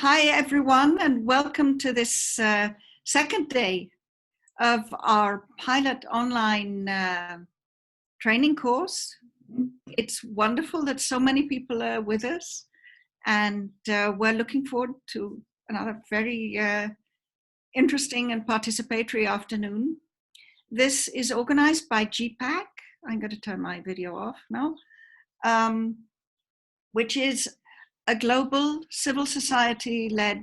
Hi everyone, and welcome to this second day of our pilot online training course. It's wonderful that so many people are with us, and we're looking forward to another very interesting and participatory afternoon. This is organized by GPPAC. I'm going to turn my video off now, which is a global civil society-led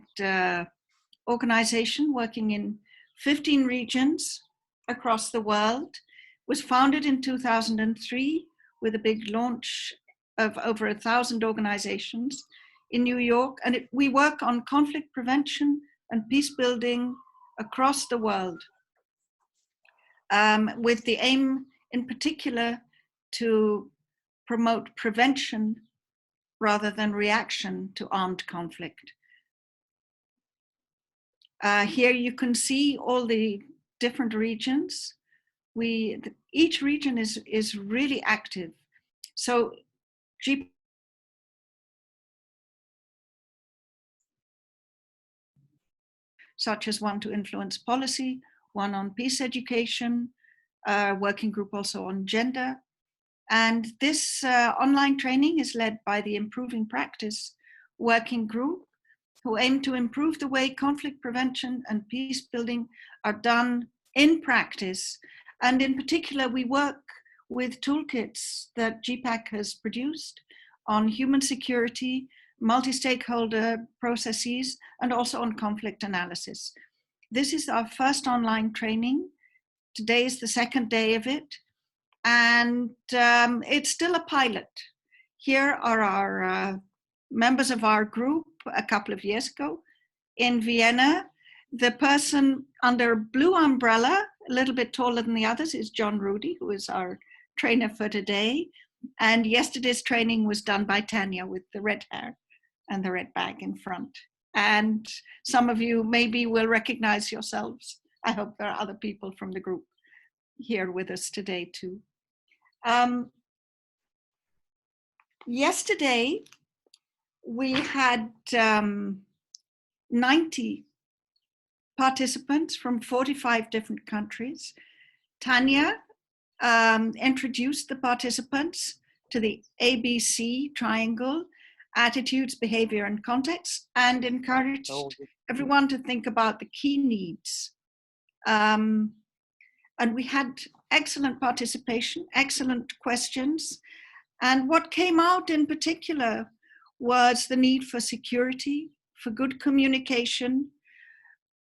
organization working in 15 regions across the world. It was founded in 2003 with a big launch of over 1,000 organizations in New York. And we work on conflict prevention and peace building across the world, with the aim in particular to promote prevention rather than reaction to armed conflict. Here you can see all the different regions. Each region is really active. So such as one to influence policy, one on peace education, working group also on gender. And this online training is led by the Improving Practice working group, who aim to improve the way conflict prevention and peace building are done in practice. And in particular, we work with toolkits that GPPAC has produced on human security, multi-stakeholder processes, and also on conflict analysis. This is our first online training. Today is the second day of it. And it's still a pilot. Here are our members of our group a couple of years ago in Vienna. The person under blue umbrella, a little bit taller than the others, is John Rudy, who is our trainer for today. And yesterday's training was done by Tatjana with the red hair and the red bag in front. And some of you maybe will recognize yourselves. I hope there are other people from the group here with us today too. Yesterday, we had 90 participants from 45 different countries. Tatjana introduced the participants to the ABC triangle, attitudes, behavior, and context, and encouraged everyone to think about the key needs. And we had excellent participation, excellent questions. And what came out in particular was the need for security, for good communication,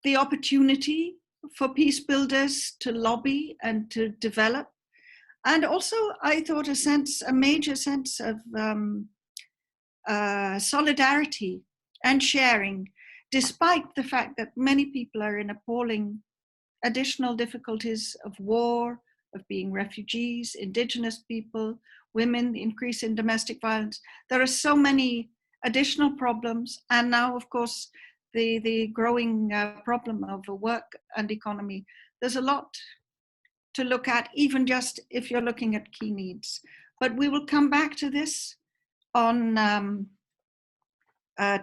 the opportunity for peace builders to lobby and to develop. And also, I thought a major sense of solidarity and sharing, despite the fact that many people are in appalling additional difficulties of war, of being refugees, indigenous people, women, the increase in domestic violence. There are so many additional problems. And now, of course, the growing problem of work and economy. There's a lot to look at, even just if you're looking at key needs. But we will come back to this on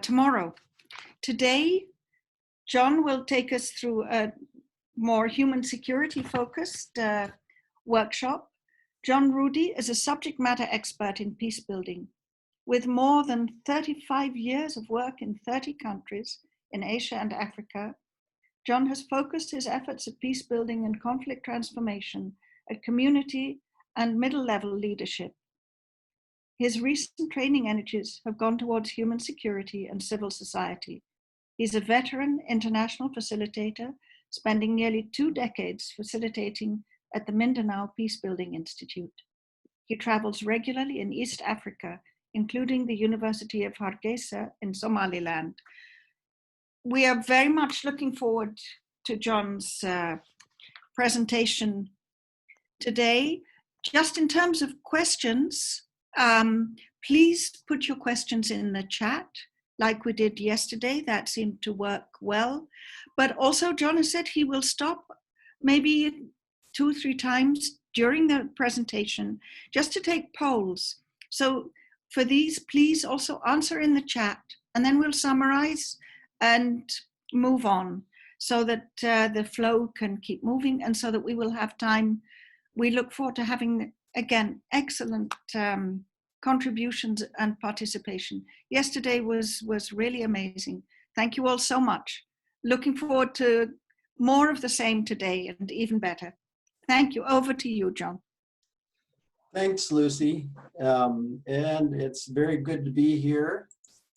tomorrow. Today, John will take us through a more human security focused workshop. John Rudy is a subject matter expert in peace building. With more than 35 years of work in 30 countries in Asia and Africa, John has focused his efforts at peace building and conflict transformation at community and middle level leadership. His recent training energies have gone towards human security and civil society. He's a veteran international facilitator, spending nearly 2 decades facilitating at the Mindanao Peacebuilding Institute. He travels regularly in East Africa, including the University of Hargeisa in Somaliland. We are very much looking forward to John's presentation today. Just in terms of questions, please put your questions in the chat like we did yesterday. That seemed to work well. But also John has said he will stop maybe 2 or 3 times during the presentation just to take polls. So for these, please also answer in the chat and then we'll summarize and move on so that the flow can keep moving and so that we will have time. We look forward to having, again, excellent contributions and participation. Yesterday was really amazing. Thank you all so much. Looking forward to more of the same today and even better. Thank you. Over to you, John. Thanks, Lucy. And it's very good to be here.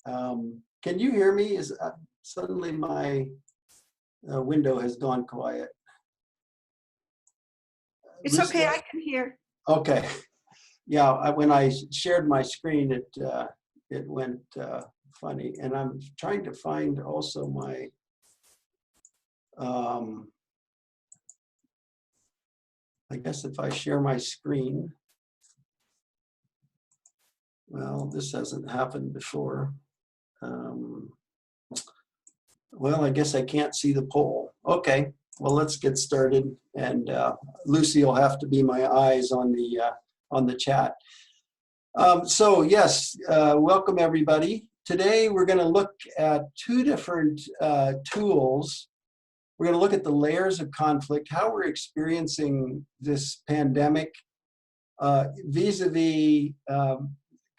Can you hear me? Suddenly my window has gone quiet. It's Lucy? okay, I can hear. Okay. Yeah, when I shared my screen, it went funny. And I'm trying to find also my, I guess if I share my screen, well, this hasn't happened before. Well, I guess I can't see the poll. Okay, well, let's get started. And Lucy will have to be my eyes on the chat. So yes, welcome everybody. Today we're going to look at two different tools. We're going to look at the layers of conflict, how we're experiencing this pandemic vis-a-vis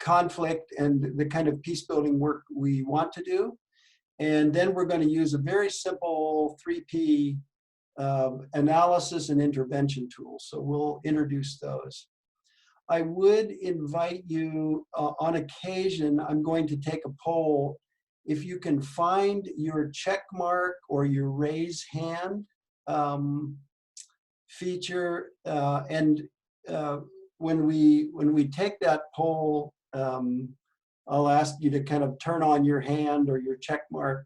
conflict and the kind of peace building work we want to do. And then we're going to use a very simple 3P analysis and intervention tool. So we'll introduce those. I would invite you, on occasion, I'm going to take a poll. If you can find your check mark or your raise hand feature, and when we take that poll, I'll ask you to kind of turn on your hand or your check mark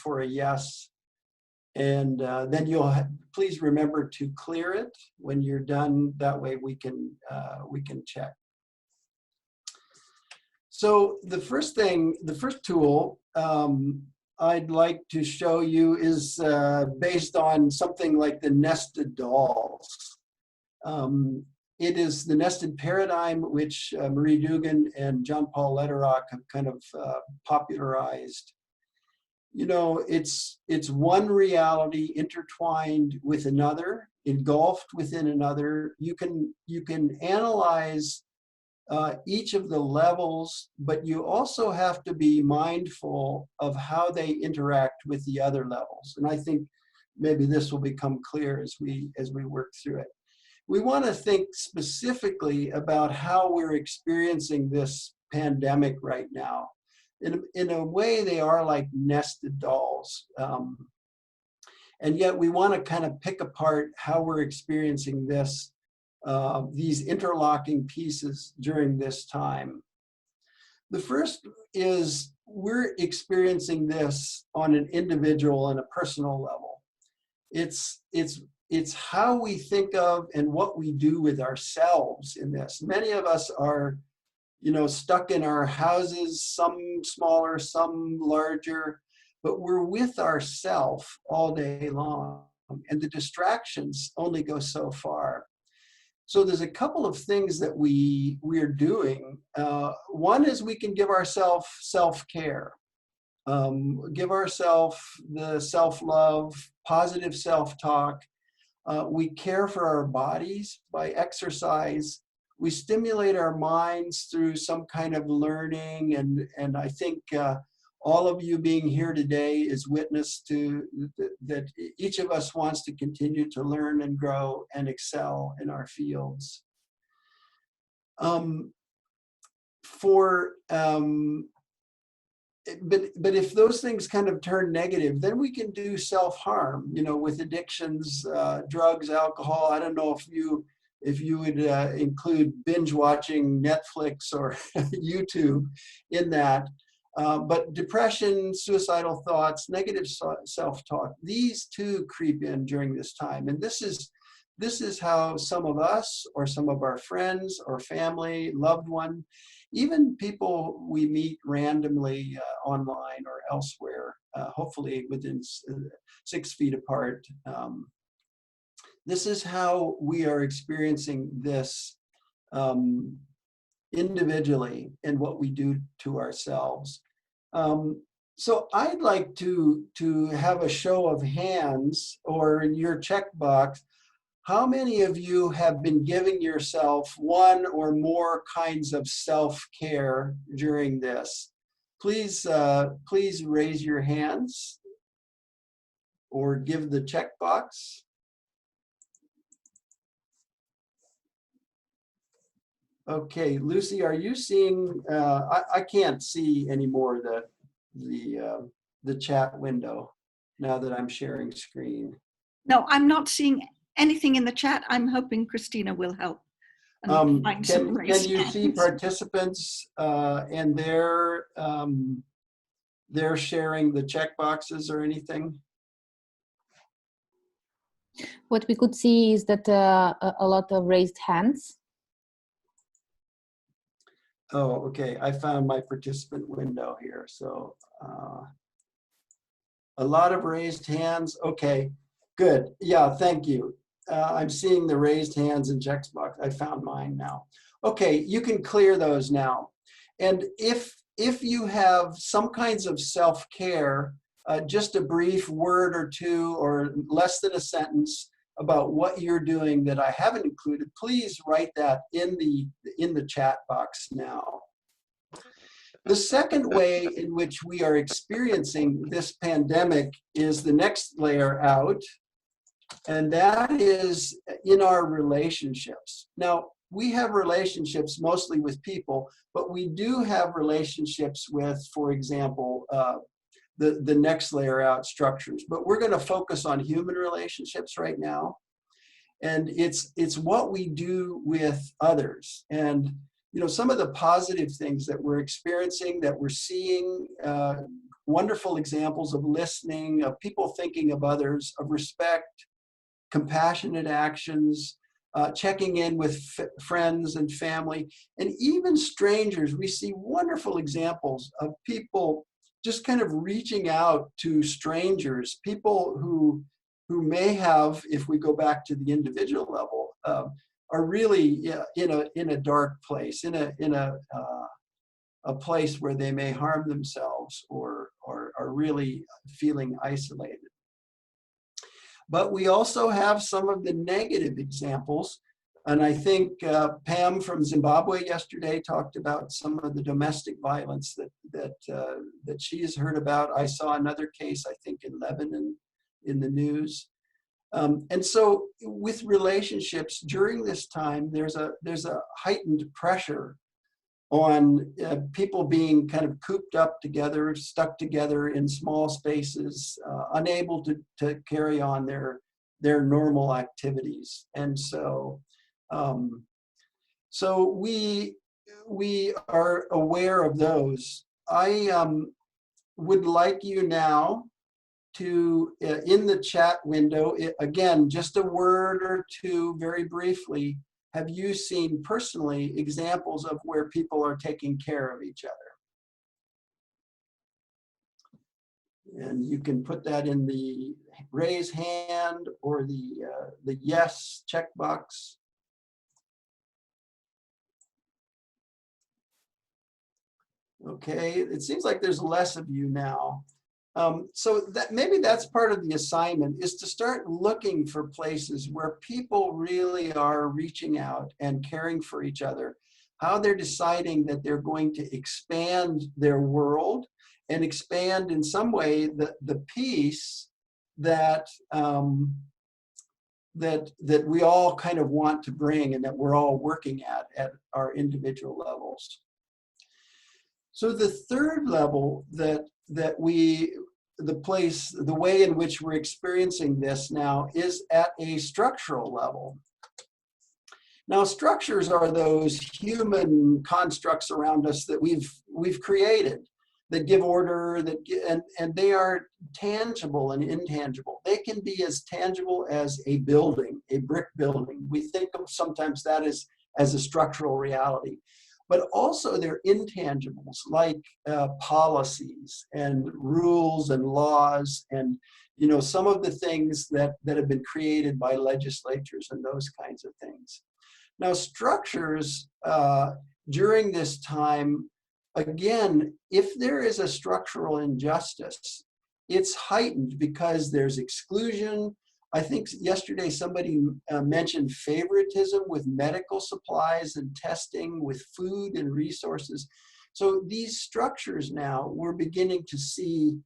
for a yes. And then please remember to clear it when you're done. That way we can check. So the first tool I'd like to show you is based on something like the nested dolls. It is the nested paradigm, which Marie Dugan and John Paul Lederach have kind of popularized. You know, it's one reality intertwined with another, engulfed within another. You can analyze each of the levels, but you also have to be mindful of how they interact with the other levels. And I think maybe this will become clear as we work through it. We want to think specifically about how we're experiencing this pandemic right now. In a way, they are like nested dolls. And yet we want to kind of pick apart how we're experiencing this, these interlocking pieces during this time. The first is we're experiencing this on an individual and a personal level. It's how we think of and what we do with ourselves in this. Many of us are, you know, stuck in our houses, some smaller, some larger, but we're with ourself all day long, and the distractions only go so far. So there's a couple of things that we're doing. One is we can give ourselves self-care, give ourselves the self-love, positive self-talk. We care for our bodies by exercise. We stimulate our minds through some kind of learning, and I think all of you being here today is witness to that each of us wants to continue to learn and grow and excel in our fields. But if those things kind of turn negative, then we can do self-harm, you know, with addictions, drugs, alcohol. I don't know if you would include binge watching Netflix or YouTube in that. But depression, suicidal thoughts, negative self-talk, these too creep in during this time. And this is how some of us or some of our friends or family, loved one, even people we meet randomly online or elsewhere, hopefully within 6 feet apart. This is how we are experiencing this individually and what we do to ourselves. So I'd like to have a show of hands or in your checkbox. How many of you have been giving yourself one or more kinds of self-care during this? Please, please raise your hands or give the checkbox. Okay, Lucy, are you seeing? I can't see anymore the chat window now that I'm sharing screen. No, I'm not seeing anything in the chat. I'm hoping Christina will help and find some Can raised you see hands. participants and they're sharing the check boxes or anything? What we could see is that a lot of raised hands. Oh, okay. I found my participant window here. So a lot of raised hands. Okay, good. Yeah, thank you. I'm seeing the raised hands and checkbox. I found mine now. Okay, you can clear those now. And if you have some kinds of self-care, just a brief word or two or less than a sentence about what you're doing that I haven't included, please write that in the chat box now. The second way in which we are experiencing this pandemic is the next layer out, and that is in our relationships. Now, we have relationships mostly with people, but we do have relationships with, for example, the next layer out structures. But we're going to focus on human relationships right now. And it's what we do with others. And you know, some of the positive things that we're experiencing, that we're seeing, wonderful examples of listening, of people thinking of others, of respect, compassionate actions, checking in with friends and family, and even strangers. We see wonderful examples of people just kind of reaching out to strangers, people who may have, if we go back to the individual level, are really in a dark place, in a place where they may harm themselves or are really feeling isolated. But we also have some of the negative examples. And I think Pam from Zimbabwe yesterday talked about some of the domestic violence that she has heard about. I saw another case, I think, in Lebanon in the news. And so with relationships during this time, there's a heightened pressure on people being kind of cooped up together, stuck together in small spaces, unable to carry on their normal activities. And so so we are aware of those. I would like you now to, in the chat window, again, just a word or two very briefly, have you seen personally examples of where people are taking care of each other? And you can put that in the raise hand or the yes checkbox. Okay, it seems like there's less of you now. So that maybe that's part of the assignment, is to start looking for places where people really are reaching out and caring for each other, how they're deciding that they're going to expand their world and expand in some way the peace that that we all kind of want to bring and that we're all working at our individual levels. So the third level the way in which we're experiencing this now is at a structural level. Now, structures are those human constructs around us that we've created, that give order, and they are tangible and intangible. They can be as tangible as a building, a brick building. We think of sometimes that as a structural reality. But also they're intangibles like policies and rules and laws and, you know, some of the things that have been created by legislatures and those kinds of things. Now, structures during this time again, if there is a structural injustice, it's heightened because there's exclusion. I think yesterday somebody mentioned favoritism with medical supplies and testing, with food and resources. So these structures now, we're beginning to see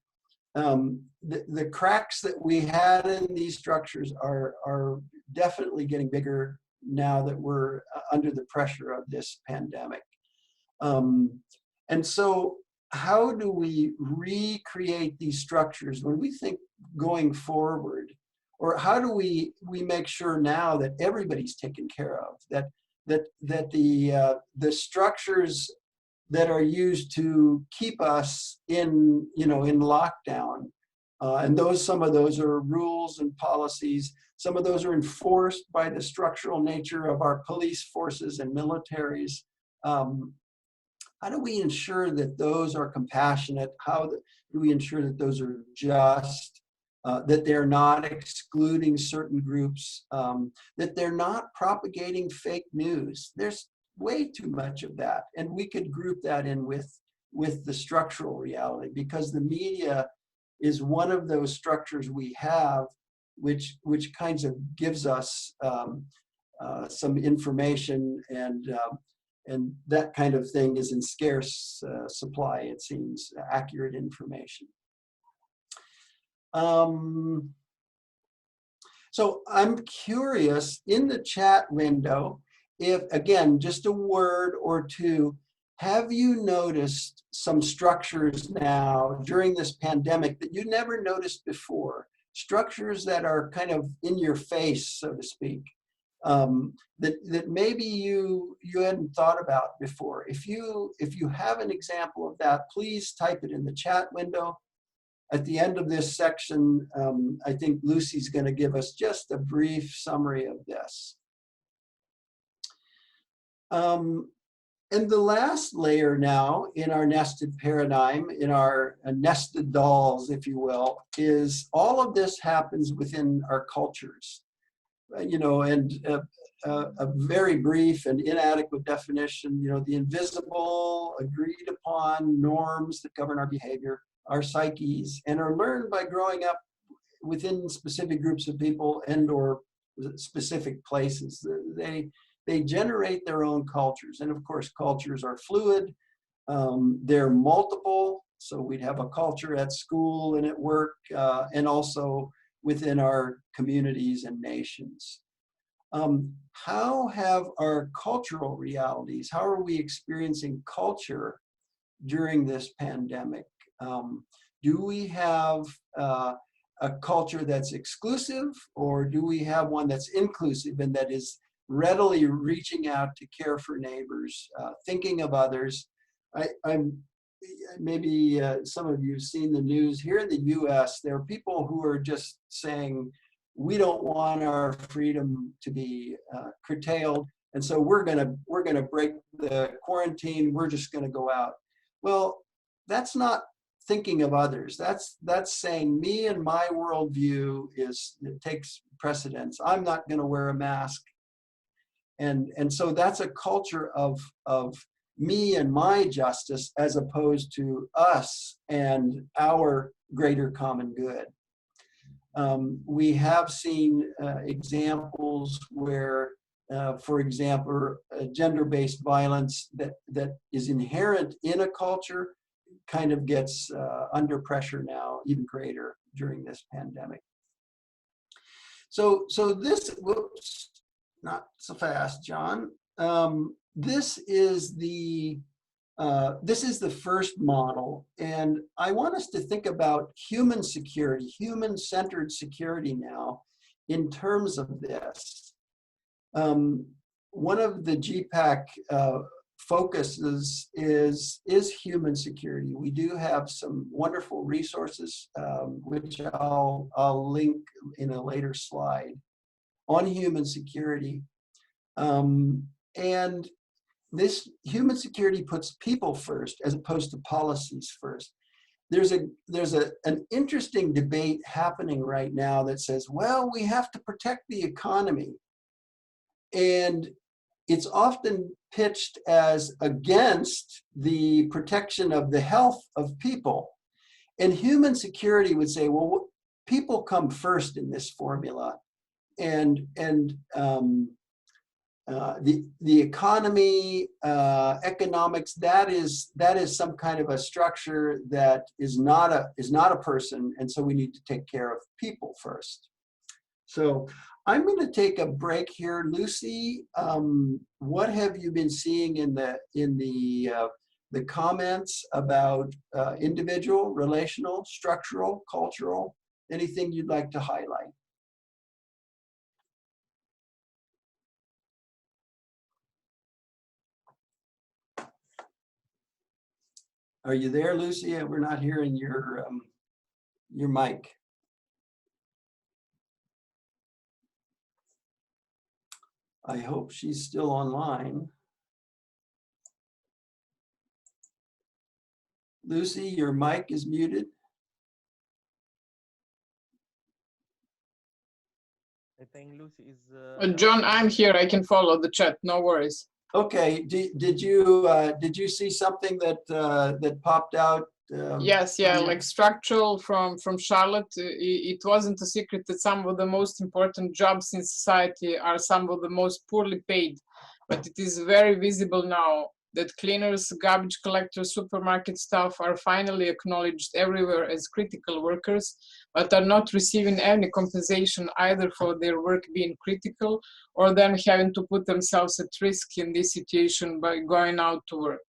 the cracks that we had in these structures are definitely getting bigger now that we're under the pressure of this pandemic. And so how do we recreate these structures when we think going forward? Or how do we make sure now that everybody's taken care of, that the structures that are used to keep us in lockdown, and some of those are rules and policies. Some of those are enforced by the structural nature of our police forces and militaries. How do we ensure that those are compassionate? How do we ensure that those are just? That they're not excluding certain groups, that they're not propagating fake news. There's way too much of that. And we could group that in with the structural reality, because the media is one of those structures we have, which kinds of gives us some information, and that kind of thing is in scarce supply, it seems, accurate information. So I'm curious, in the chat window, if, again, just a word or two, have you noticed some structures now during this pandemic that you never noticed before? Structures that are kind of in your face, so to speak, that maybe you hadn't thought about before. If you have an example of that, please type it in the chat window. At the end of this section, I think Lucy's going to give us just a brief summary of this. And the last layer now in our nested paradigm, in our nested dolls, if you will, is all of this happens within our cultures. And a very brief and inadequate definition, the invisible, agreed upon norms that govern our behavior, our psyches, and are learned by growing up within specific groups of people and or specific places. They generate their own cultures. And of course, cultures are fluid. They're multiple. So we'd have a culture at school and at work, and also within our communities and nations. How have our cultural realities, how are we experiencing culture during this pandemic? Do we have a culture that's exclusive, or do we have one that's inclusive and that is readily reaching out to care for neighbors, thinking of others? Maybe some of you have seen the news here in the US. There are people who are just saying, we don't want our freedom to be curtailed, and so we're gonna break the quarantine. We're just gonna go out. Well, that's not thinking of others. That's saying me and my worldview it takes precedence. I'm not going to wear a mask, and so that's a culture of me and my justice as opposed to us and our greater common good. We have seen examples where, for example, gender-based violence that is inherent in a culture kind of gets under pressure now, even greater during this pandemic. So this, whoops, not so fast, John. This is the first model, and I want us to think about human security, human-centered security now, in terms of this. One of the GPPAC focuses is human security. We do have some wonderful resources, which I'll link in a later slide, on human security. And this human security puts people first as opposed to policies first. There's an interesting debate happening right now that says, well, we have to protect the economy. And it's often pitched as against the protection of the health of people. And human security would say, well, people come first in this formula. And the economy, economics, that is some kind of a structure that is not a person, and so we need to take care of people first. So I'm going to take a break here, Lucy. What have you been seeing in the comments about individual, relational, structural, cultural? Anything you'd like to highlight? Are you there, Lucy? We're not hearing your mic. I hope she's still online. Lucy, your mic is muted. I think Lucy is. John, I'm here. I can follow the chat. No worries. Okay. Did you see something that popped out? Yes, yeah, like structural from Charlotte. It wasn't a secret that some of the most important jobs in society are some of the most poorly paid, but it is very visible now that cleaners, garbage collectors, supermarket staff are finally acknowledged everywhere as critical workers, but are not receiving any compensation either for their work being critical or them having to put themselves at risk in this situation by going out to work.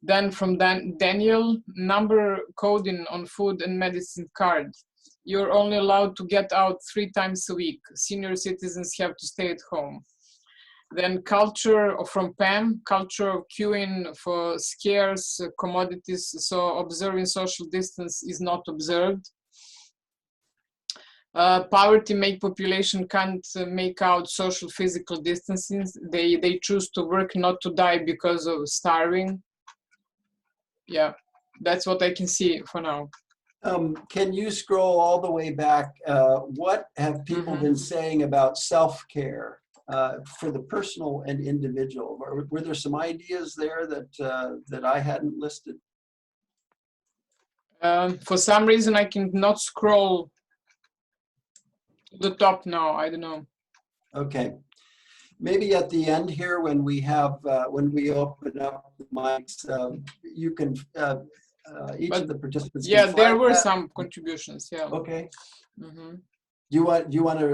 Then from Daniel, number coding on food and medicine card. You're only allowed to get out 3 times a week. Senior citizens have to stay at home. Then culture from Pam, culture of queuing for scarce commodities, so observing social distance is not observed. Poverty make population can't make out social physical distancing. They choose to work not to die because of starving. Yeah, that's what I can see for now. Can you scroll all the way back? What have people been saying about self-care? For the personal and individual, were there some ideas there that I hadn't listed? For some reason, I cannot scroll to the top now. I don't know. Okay. Maybe at the end here, when we have when we open up the mics, you can each of the participants. Yeah, there were some contributions. Yeah. Okay. Do you want to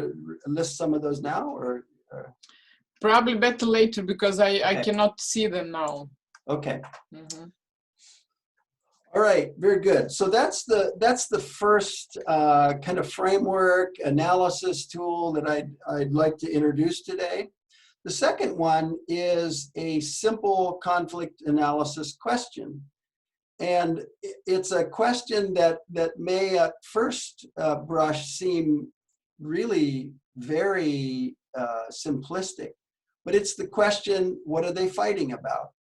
list some of those now, or? Probably better later because I cannot see them now. Okay. All right, very good. So that's the first kind of framework analysis tool that I'd like to introduce today. The second one is a simple conflict analysis question. And it's a question that may at first brush seem really very simplistic, but it's the question, what are they fighting about?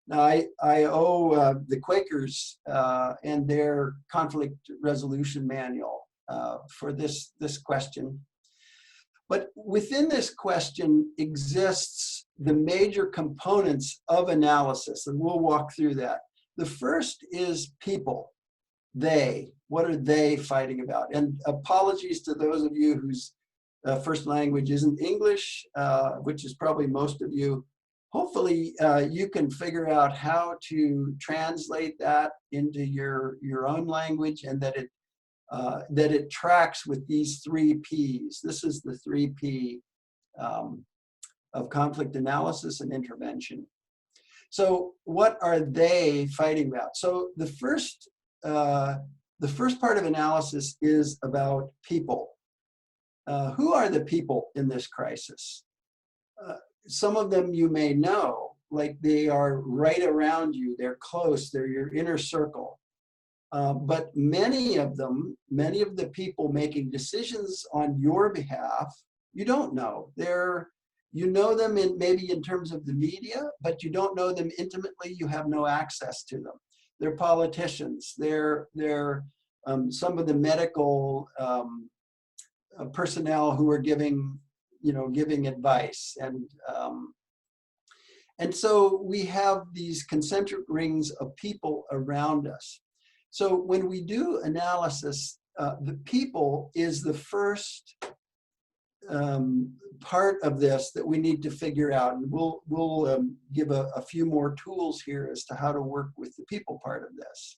Now, I owe the Quakers and their conflict resolution manual for this question. But within this question exists the major components of analysis, and we'll walk through that. The first is people, they. What are they fighting about? And apologies to those of you whose first language isn't English, which is probably most of you. Hopefully you can figure out how to translate that into your own language, and that it tracks with these 3 Ps. This is the 3 P of conflict analysis and intervention. So what are they fighting about? So the first part of analysis is about people. Who are the people in this crisis? Some of them you may know, like they are right around you, they're close, they're your inner circle. But many of the people making decisions on your behalf, you don't know. You know them maybe in terms of the media, but you don't know them intimately. You have no access to them. They're politicians. They're some of the medical personnel who are giving advice, and And so we have these concentric rings of people around us. So when we do analysis, the people is the first part of this that we need to figure out. And we'll give a few more tools here as to how to work with the people part of this.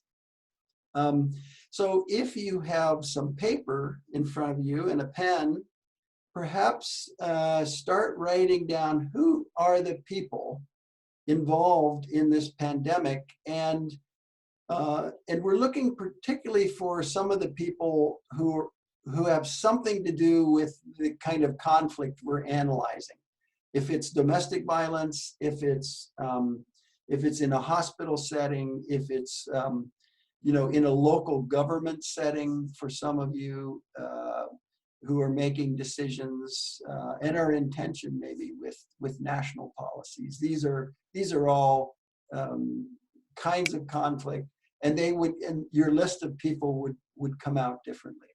So if you have some paper in front of you and a pen, perhaps start writing down who are the people involved in this pandemic, and we're looking particularly for some of the people who have something to do with the kind of conflict we're analyzing. If it's domestic violence, if it's in a hospital setting, if it's you know, in a local government setting for some of you who are making decisions and are in tension maybe with national policies. These are all kinds of conflict, and your list of people would come out differently.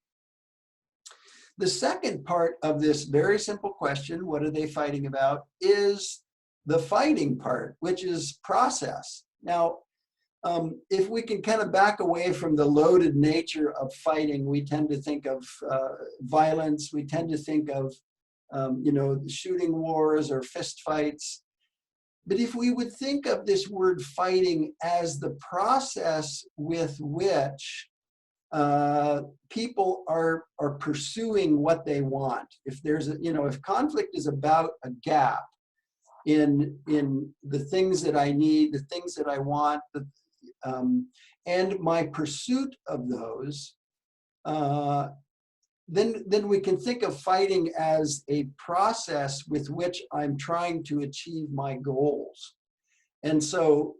The second part of this very simple question, what are they fighting about, is the fighting part, which is process. Now, if we can kind of back away from the loaded nature of fighting, we tend to think of violence. We tend to think of, you know, shooting wars or fist fights. But if we would think of this word fighting as the process with which people are pursuing what they want, if there's a, you know, if conflict is about a gap in the things that I need, the things that I want, and my pursuit of those, then we can think of fighting as a process with which I'm trying to achieve my goals. And so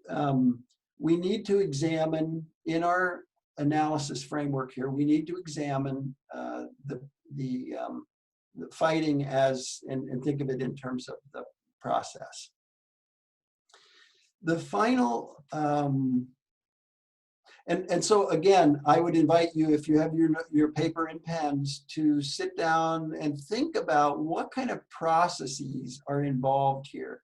we need to examine in our analysis framework here, we need to examine the fighting as, and think of it in terms of the process. The final, and so again, I would invite you, if you have your paper and pens, to sit down and think about what kind of processes are involved here.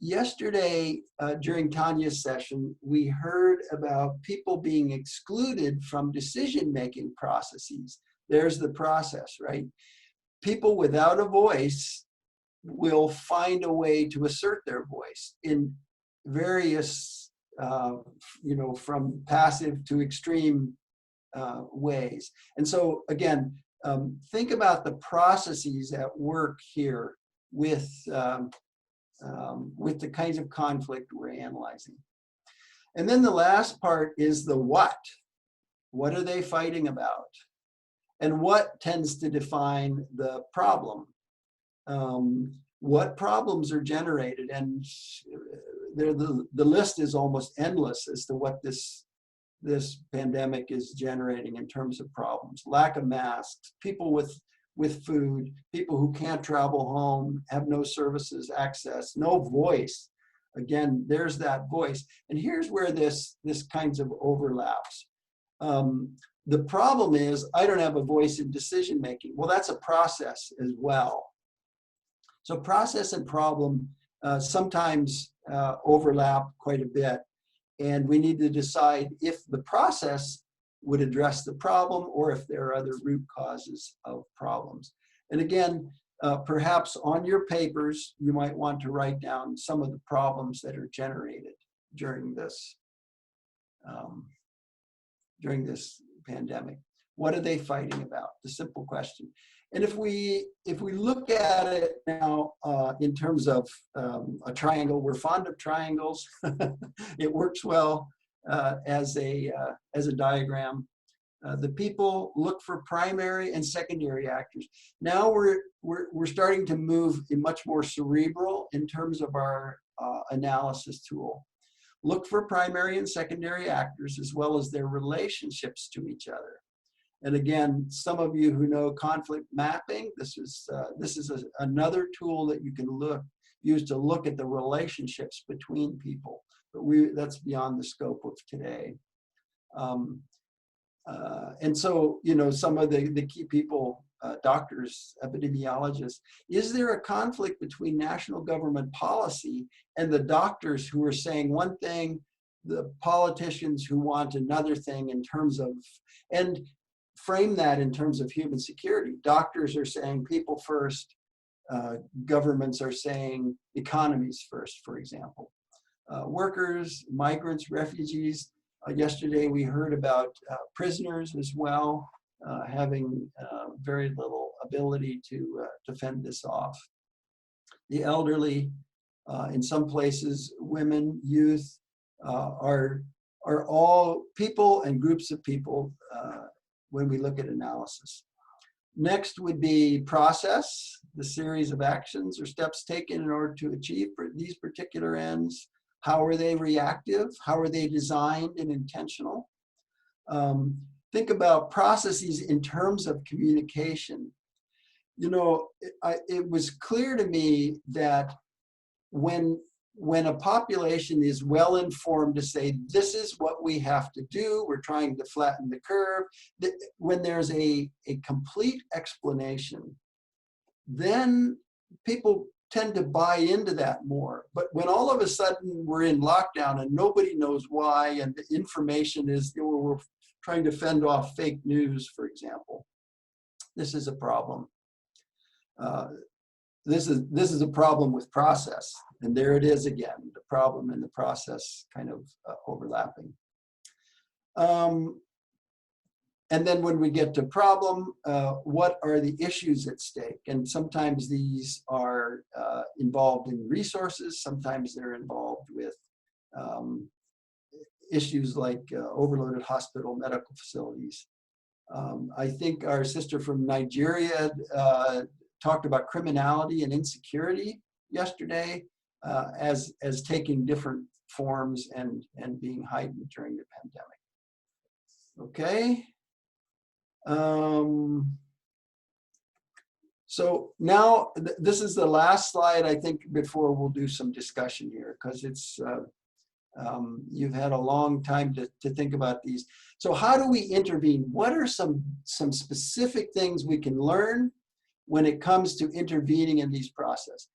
Yesterday, during Tanya's session, we heard about people being excluded from decision-making processes. There's the process, right? People without a voice will find a way to assert their voice in various, you know, from passive to extreme ways. And so again, think about the processes at work here with the kinds of conflict we're analyzing. And then the last part is the what. What are they fighting about? And what tends to define the problem? What problems are generated? And the list is almost endless as to what this pandemic is generating in terms of problems. Lack of masks, people with food, people who can't travel home, have no services access, no voice. Again, there's that voice. And here's where this kinds of overlaps. The problem is I don't have a voice in decision making. Well, that's a process as well. So process and problem sometimes overlap quite a bit. And we need to decide if the process would address the problem or if there are other root causes of problems. And again, perhaps on your papers, you might want to write down some of the problems that are generated during this pandemic. What are they fighting about? The simple question. And if we look at it now in terms of a triangle, we're fond of triangles. It works well as a diagram. The people look for primary and secondary actors. Now we're starting to move in much more cerebral in terms of our analysis tool. Look for primary and secondary actors as well as their relationships to each other. And again, some of you who know conflict mapping, this is another tool that you can use to look at the relationships between people. But that's beyond the scope of today. And so, you know, some of the key people doctors, epidemiologists. Is there a conflict between national government policy and the doctors who are saying one thing, the politicians who want another thing in terms of, and frame that in terms of human security? Doctors are saying people first, governments are saying economies first, for example. Workers, migrants, refugees. Yesterday we heard about prisoners as well, having very little ability to fend this off. The elderly, in some places, women, youth, are all people and groups of people when we look at analysis. Next would be process, the series of actions or steps taken in order to achieve these particular ends. How are they reactive? How are they designed and intentional? Think about processes in terms of communication. You know, it was clear to me that when a population is well informed to say, this is what we have to do, we're trying to flatten the curve, when there's a complete explanation, then people tend to buy into that more. But when all of a sudden we're in lockdown and nobody knows why, and the information is, you know, we're trying to fend off fake news, for example, this is a problem. This is a problem with process. And there it is again, the problem and the process kind of overlapping. And then when we get to problem, what are the issues at stake? And sometimes these are involved in resources. Sometimes they're involved with issues like overloaded hospital medical facilities. I think our sister from Nigeria talked about criminality and insecurity yesterday as taking different forms and being heightened during the pandemic. Okay. So now this is the last slide, I think, before we'll do some discussion here, because it's you've had a long time to think about these. So how do we intervene? What are some specific things we can learn when it comes to intervening in these processes?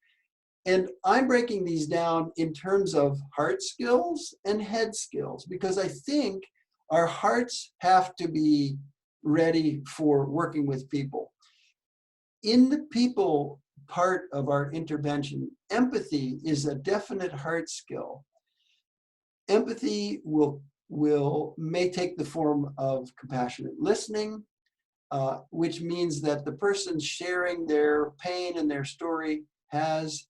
And I'm breaking these down in terms of heart skills and head skills, because I think our hearts have to be ready for working with people. In the people part of our intervention, empathy is a definite heart skill. Empathy may take the form of compassionate listening, which means that the person sharing their pain and their story has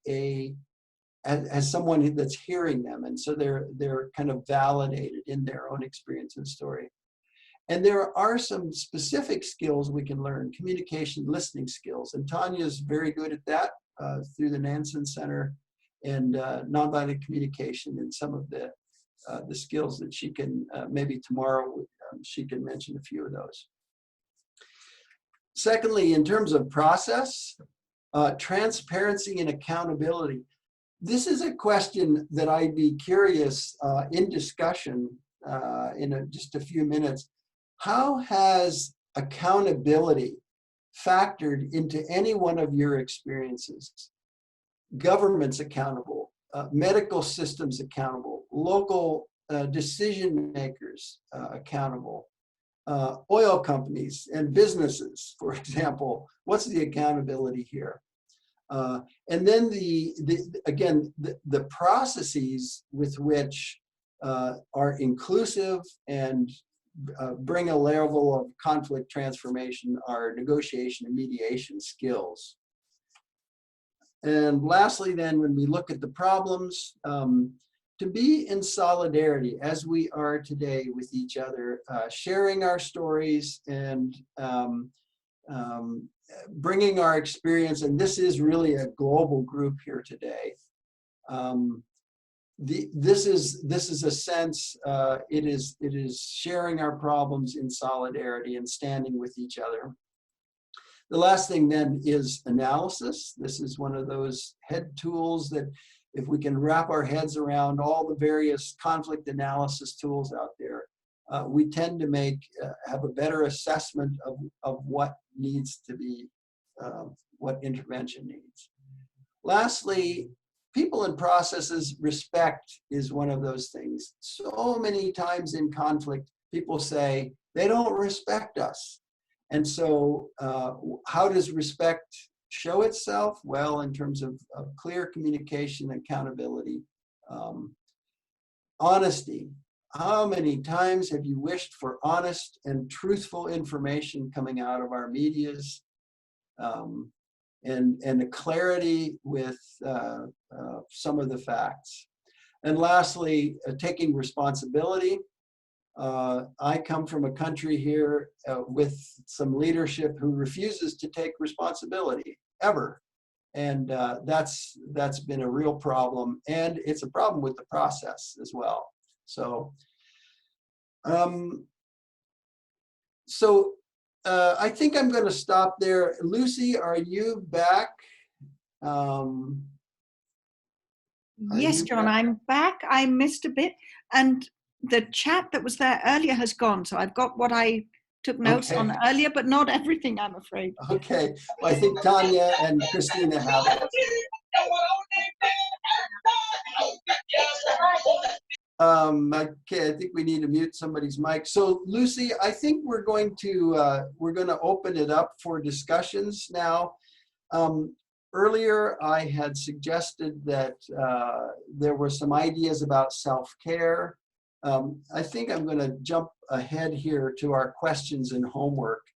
someone that's hearing them, and so they're kind of validated in their own experience and story. And there are some specific skills we can learn, communication, listening skills, and Tanya's very good at that through the Nansen Center, and nonviolent communication, and some of the skills that she can, maybe tomorrow she can mention a few of those. Secondly, in terms of process, transparency and accountability. This is a question that I'd be curious in discussion in just a few minutes. How has accountability factored into any one of your experiences? Governments accountable, medical systems accountable, local decision makers accountable, oil companies and businesses, for example. What's the accountability here? And then the processes with which are inclusive and bring a level of conflict transformation are negotiation and mediation skills. And lastly, then, when we look at the problems, to be in solidarity as we are today with each other, sharing our stories and bringing our experience, and this is really a global group here today. This is a sense, it is sharing our problems in solidarity and standing with each other. The last thing then is analysis. This is one of those head tools that if we can wrap our heads around all the various conflict analysis tools out there, we tend to have a better assessment of what needs to be, what intervention needs. Lastly, people and processes, respect is one of those things. So many times in conflict, people say, they don't respect us. And so how does respect show itself? Well, in terms of clear communication, accountability, honesty. How many times have you wished for honest and truthful information coming out of our medias, and a clarity with some of the facts? And lastly, taking responsibility. I come from a country here with some leadership who refuses to take responsibility ever. And that's been a real problem. And it's a problem with the process as well. So, I think I'm going to stop there. Lucy, are you back? Yes, John, I'm back. I missed a bit. And the chat that was there earlier has gone. So I've got what I took notes on earlier, but not everything, I'm afraid. Okay. Well, I think Tanya and Christina have it. Okay, I think we need to mute somebody's mic. So Lucy, I think we're going to open it up for discussions now. Earlier, I had suggested that there were some ideas about self-care. I think I'm going to jump ahead here to our questions and homework.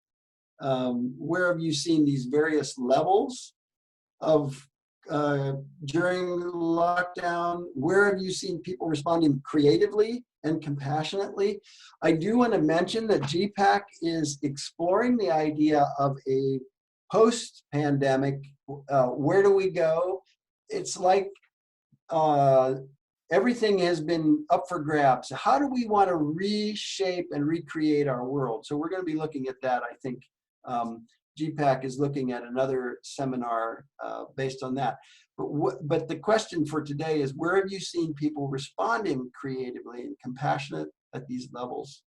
Where have you seen these various levels of during lockdown? Where have you seen people responding creatively and compassionately? I do want to mention that GPPAC is exploring the idea of a post-pandemic, where do we go? It's like everything has been up for grabs. How do we want to reshape and recreate our world? So we're going to be looking at that, I think. GPPAC is looking at another seminar based on that. But the question for today is, where have you seen people responding creatively and compassionate at these levels?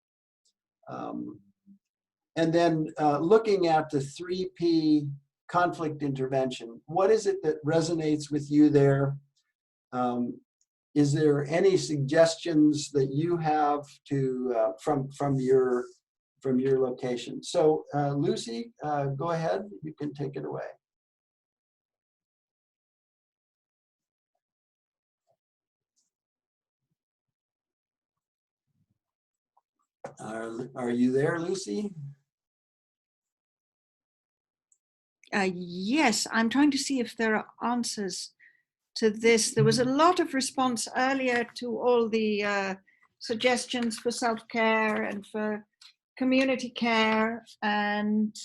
And then looking at the 3P conflict intervention, what is it that resonates with you there? Is there any suggestions that you have to from your location? So Lucy, go ahead. You can take it away. Are you there, Lucy? Yes, I'm trying to see if there are answers to this. There was a lot of response earlier to all the suggestions for self-care and for community care, and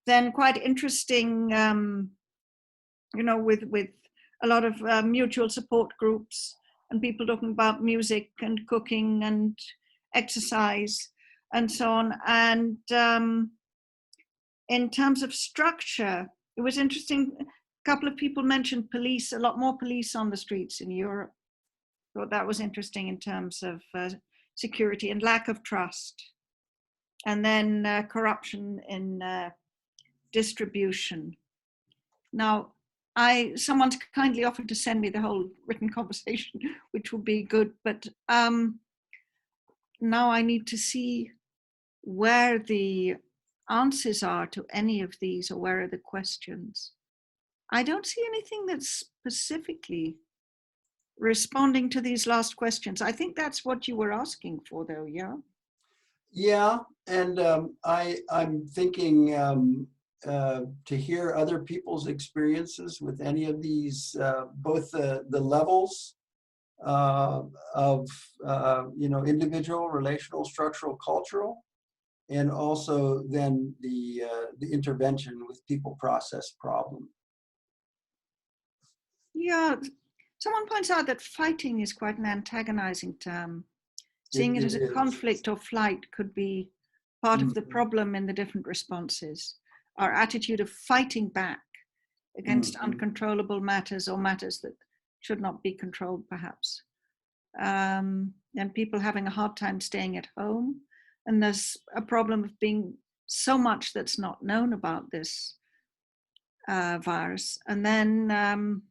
then quite interesting, with a lot of mutual support groups and people talking about music and cooking and exercise and so on. And in terms of structure, it was interesting. A couple of people mentioned police, a lot more police on the streets in Europe. Thought that was interesting in terms of security and lack of trust. And then corruption in distribution. Now, someone's kindly offered to send me the whole written conversation, which would be good, but now I need to see where the answers are to any of these, or where are the questions. I don't see anything that's specifically responding to these last questions. I think that's what you were asking for, though, yeah? Yeah, and I'm thinking to hear other people's experiences with any of these, both the levels of individual, relational, structural, cultural, and also then the intervention with people, process, problem. Yeah, someone points out that fighting is quite an antagonizing term. Seeing it as a conflict or flight could be part of the problem in the different responses. Our attitude of fighting back against uncontrollable matters, or matters that should not be controlled, perhaps. And people having a hard time staying at home. And there's a problem of being so much that's not known about this virus. And then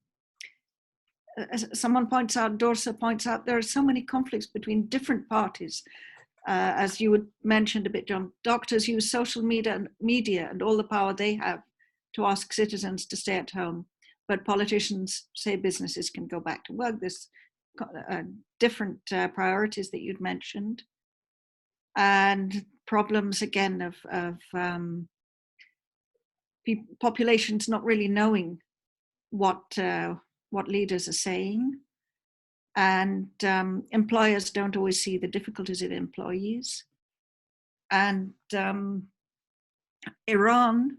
as someone points out, Dorsa points out, there are so many conflicts between different parties. As you had mentioned a bit, John, doctors use social media and all the power they have to ask citizens to stay at home. But politicians say businesses can go back to work. There's different priorities that you'd mentioned. And problems again of populations not really knowing what leaders are saying, and employers don't always see the difficulties of employees. And Iran,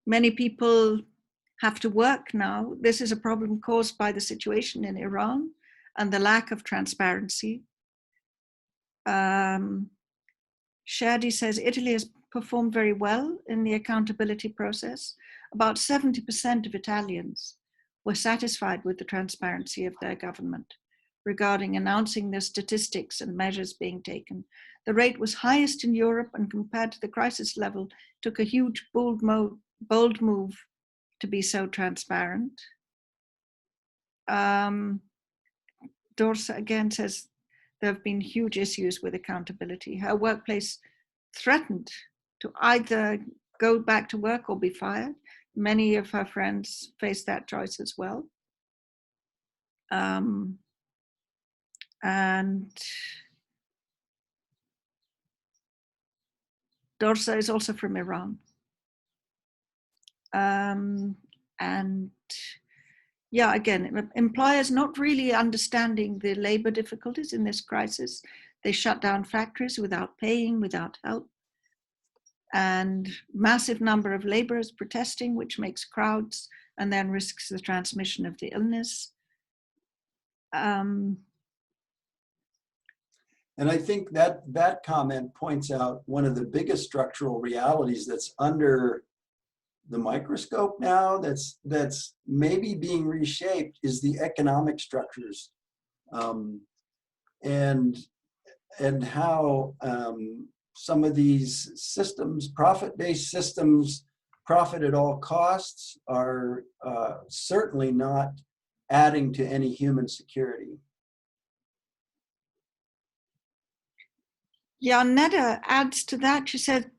many people have to work now. This is a problem caused by the situation in Iran and the lack of transparency. Shadi says Italy has performed very well in the accountability process. About 70% of Italians were satisfied with the transparency of their government regarding announcing their statistics and measures being taken. The rate was highest in Europe, and compared to the crisis level, took a huge bold move to be so transparent. Dorsa again says there have been huge issues with accountability. Her workplace threatened to either go back to work or be fired. Many of her friends faced that choice as well. And Dorsa is also from Iran. And yeah, again, employers not really understanding the labor difficulties in this crisis. They shut down factories without paying, without help. And massive number of laborers protesting, which makes crowds and then risks the transmission of the illness. And I think that comment points out one of the biggest structural realities that's under the microscope now, that's maybe being reshaped, is the economic structures, and how some of these systems, profit-based systems, profit at all costs, are certainly not adding to any human security. Yeah, Neda adds to that. She said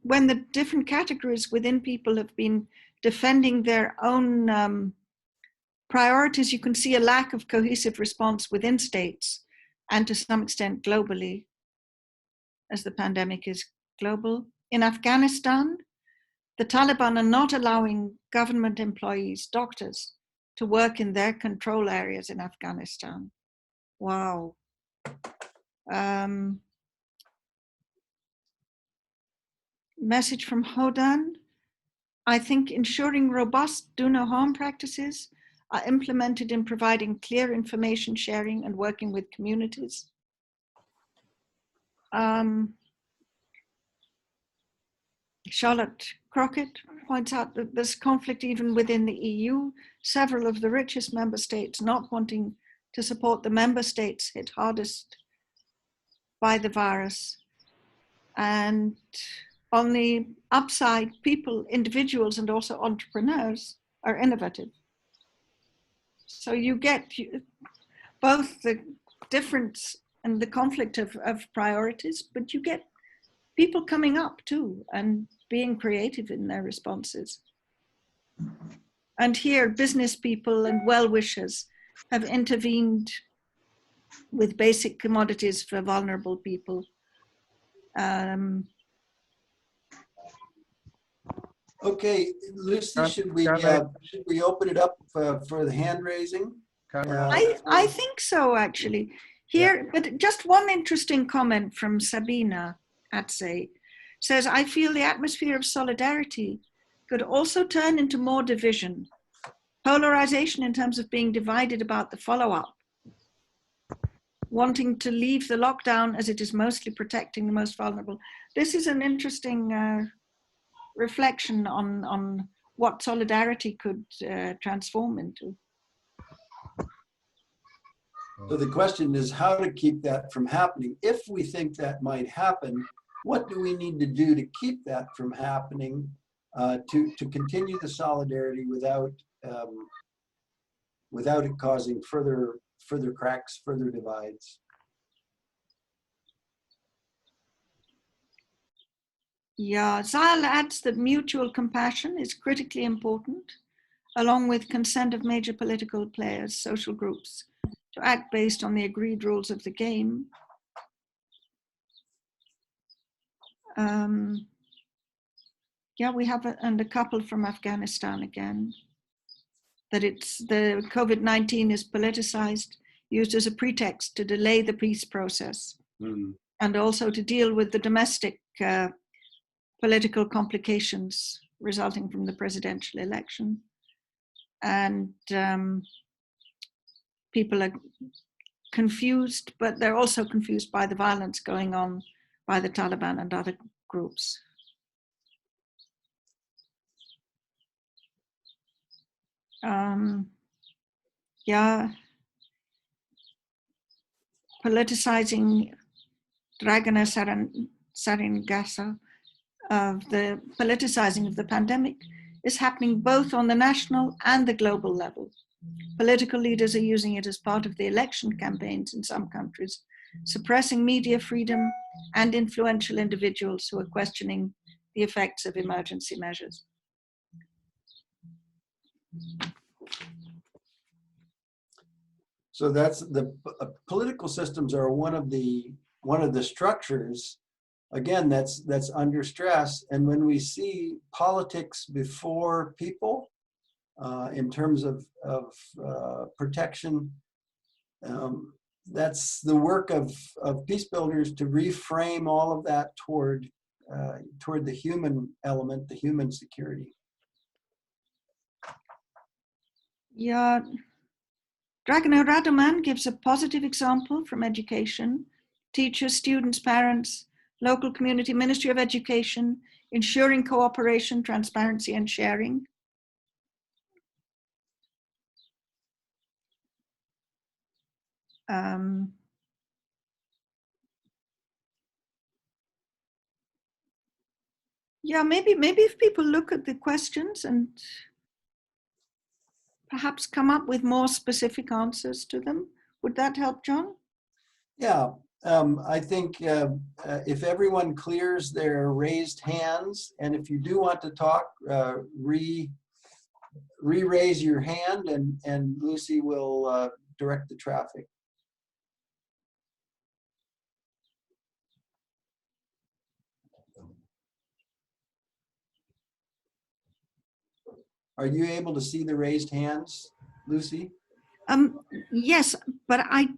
when the different categories within people have been defending their own priorities, you can see a lack of cohesive response within states and to some extent globally, as the pandemic is global. In Afghanistan, the Taliban are not allowing government employees, doctors, to work in their control areas in Afghanistan. Wow. Message from Hodan. I think ensuring robust do no harm practices are implemented in providing clear information sharing and working with communities. Charlotte Crockett points out that there's conflict even within the EU, several of the richest member states not wanting to support the member states hit hardest by the virus. And on the upside, people, individuals, and also entrepreneurs are innovative. So you get both the difference and the conflict of priorities, but you get people coming up too and being creative in their responses. And here, business people and well-wishers have intervened with basic commodities for vulnerable people. Okay, Lucy, should we open it up for the hand raising? I think so, actually. Here, but just one interesting comment from Sabina Atse says, I feel the atmosphere of solidarity could also turn into more division, polarization in terms of being divided about the follow-up, wanting to leave the lockdown as it is mostly protecting the most vulnerable. This is an interesting reflection on what solidarity could transform into. So the question is how to keep that from happening. If we think that might happen, what do we need to do to keep that from happening, to continue the solidarity without it causing further cracks, further divides? Yeah, Zal adds that mutual compassion is critically important, along with consent of major political players, social groups, to act based on the agreed rules of the game. Yeah, we have a couple from Afghanistan again, that it's the COVID-19 is politicized, used as a pretext to delay the peace process, and also to deal with the domestic political complications resulting from the presidential election. And people are confused, but they're also confused by the violence going on by the Taliban and other groups. Yeah, politicizing Dragana Saringasa of the politicizing of the pandemic is happening both on the national and the global level. Political leaders are using it as part of the election campaigns in some countries, suppressing media freedom and influential individuals who are questioning the effects of emergency measures. So that's the political systems are one of the structures, again, that's under stress. And when we see politics before people, in terms of protection, that's the work of Peacebuilders to reframe all of that toward the human element, the human security. Yeah, Dragana Radoman gives a positive example from education: teachers, students, parents, local community, Ministry of Education, ensuring cooperation, transparency, and sharing. Yeah, maybe if people look at the questions and perhaps come up with more specific answers to them, would that help, John? Yeah, I think if everyone clears their raised hands, and if you do want to talk, re-raise your hand, and Lucy will direct the traffic. Are you able to see the raised hands, Lucy? Yes, but I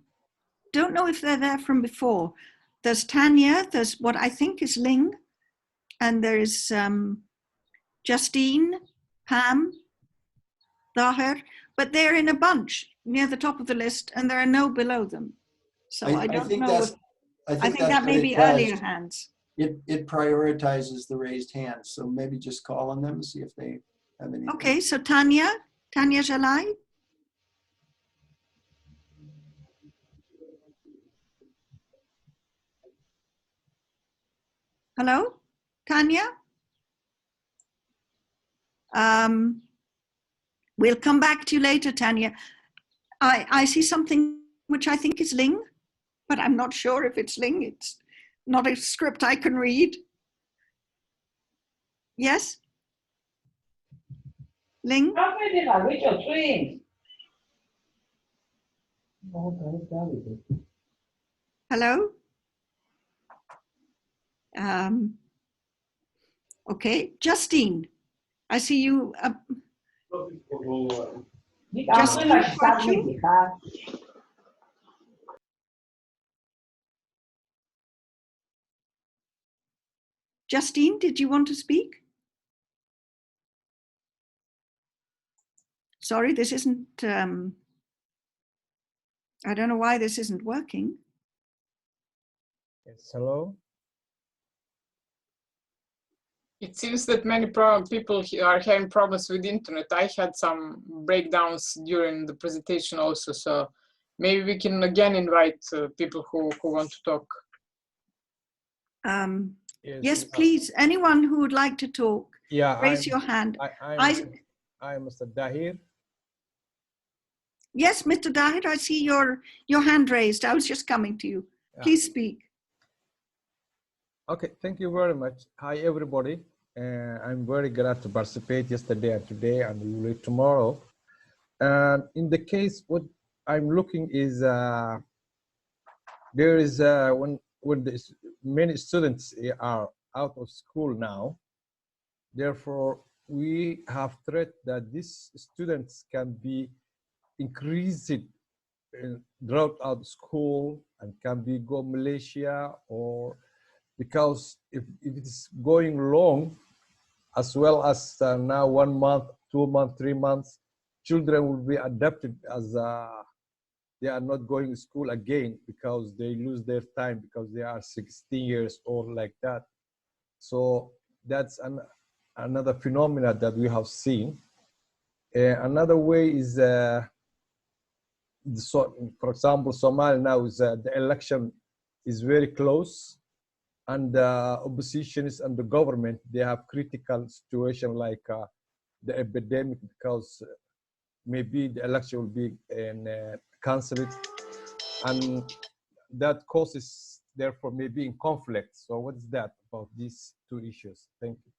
don't know if they're there from before. There's Tanya, there's what I think is Ling, and there's Justine, Pam, Daher, but they're in a bunch near the top of the list, and there are no below them. So I don't know. I think that may be earlier hands. It prioritizes the raised hands, so maybe just call on them and see if they have anything. Okay, so Tanya Jalai. Hello, Tanya? We'll come back to you later, Tanya. I see something which I think is Ling, but I'm not sure if it's Ling. It's not a script I can read. Yes? Ling? Hello? Okay, Justine, I see you. Justine, did you want to speak? Sorry, this isn't, I don't know why this isn't working. Yes, hello. It seems that many people are having problems with the internet. I had some breakdowns during the presentation also, so maybe we can again invite people who want to talk. Yes, please. Anyone who would like to talk, raise your hand. I'm Mr. Dahir. Yes, Mr. Dahir, I see your hand raised. I was just coming to you. Please speak. Okay, thank you very much. Hi, everybody. I'm very glad to participate yesterday and today and we will tomorrow. And in the case, what I'm looking is there is when many students are out of school now, therefore we have threat that these students can be increased dropped out of school and can be go Malaysia, or because if it is going long, as well as now 1 month, 2 months, 3 months, children will be adapted as they are not going to school again because they lose their time because they are 16 years old like that. So that's another phenomena that we have seen. Another way is, so, for example, Somalia now is the election is very close, and the oppositions and the government, they have critical situation like the epidemic, because maybe the election will be cancelled, and that causes therefore maybe in conflict. So what is that about these two issues? Thank you.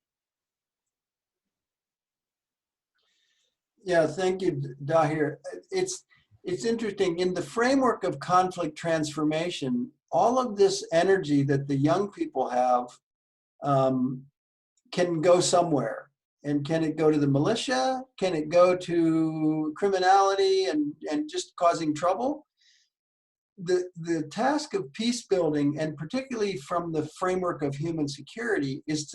Yeah, thank you, Dahir. It's interesting. In the framework of conflict transformation, all of this energy that the young people have can go somewhere. And can it go to the militia? Can it go to criminality and just causing trouble? The task of peace building, and particularly from the framework of human security, is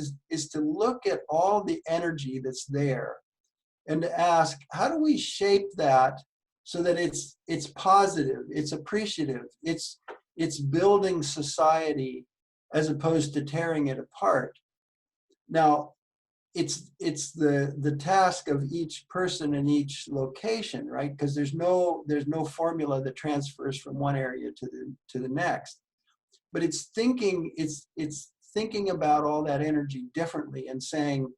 to look at all the energy that's there and to ask, how do we shape that so that it's positive, it's appreciative, it's building society as opposed to tearing it apart. Now, it's the task of each person in each location, right? Because there's no formula that transfers from one area to the next. But it's thinking about all that energy differently and saying,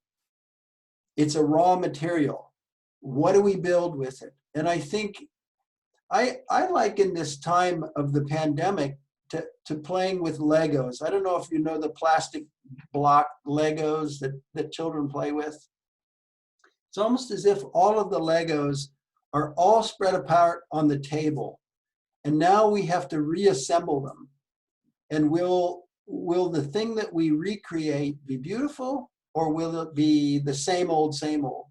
it's a raw material. What do we build with it? And I think I like in this time of the pandemic to playing with Legos. I don't know if you know the plastic block Legos that children play with. It's almost as if all of the Legos are all spread apart on the table. And now we have to reassemble them. And will the thing that we recreate be beautiful, or will it be the same old, same old?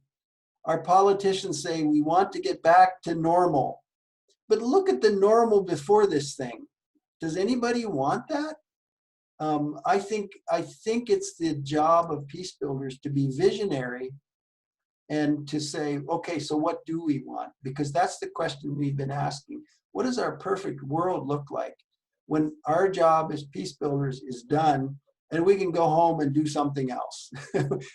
Our politicians say we want to get back to normal. But look at the normal before this thing. Does anybody want that? I think it's the job of peace builders to be visionary and to say, okay, so what do we want? Because that's the question we've been asking. What does our perfect world look like when our job as peace builders is done and we can go home and do something else?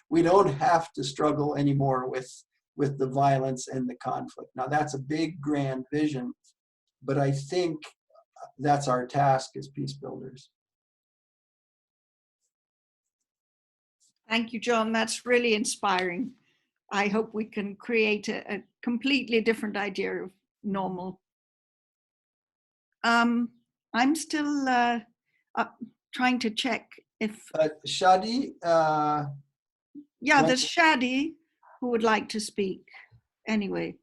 We don't have to struggle anymore with the violence and the conflict. Now that's a big, grand vision, but I think that's our task as peace builders. Thank you, John. That's really inspiring. I hope we can create a completely different idea of normal. I'm still trying to check if... Shadi? Yeah, there's Shadi who would like to speak. Anyway.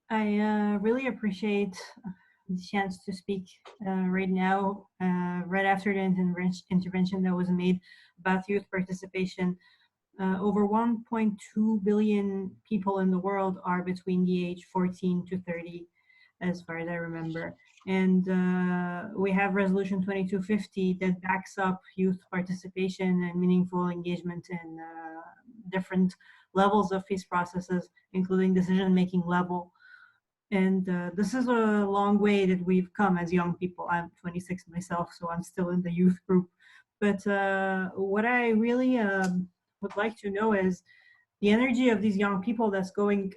I really appreciate the chance to speak right now, right after the intervention that was made about youth participation. Over 1.2 billion people in the world are between the age 14 to 30, as far as I remember. And we have Resolution 2250 that backs up youth participation and meaningful engagement in different levels of peace processes, including decision-making level. And this is a long way that we've come as young people. I'm 26 myself, so I'm still in the youth group. But what I really would like to know is the energy of these young people that's going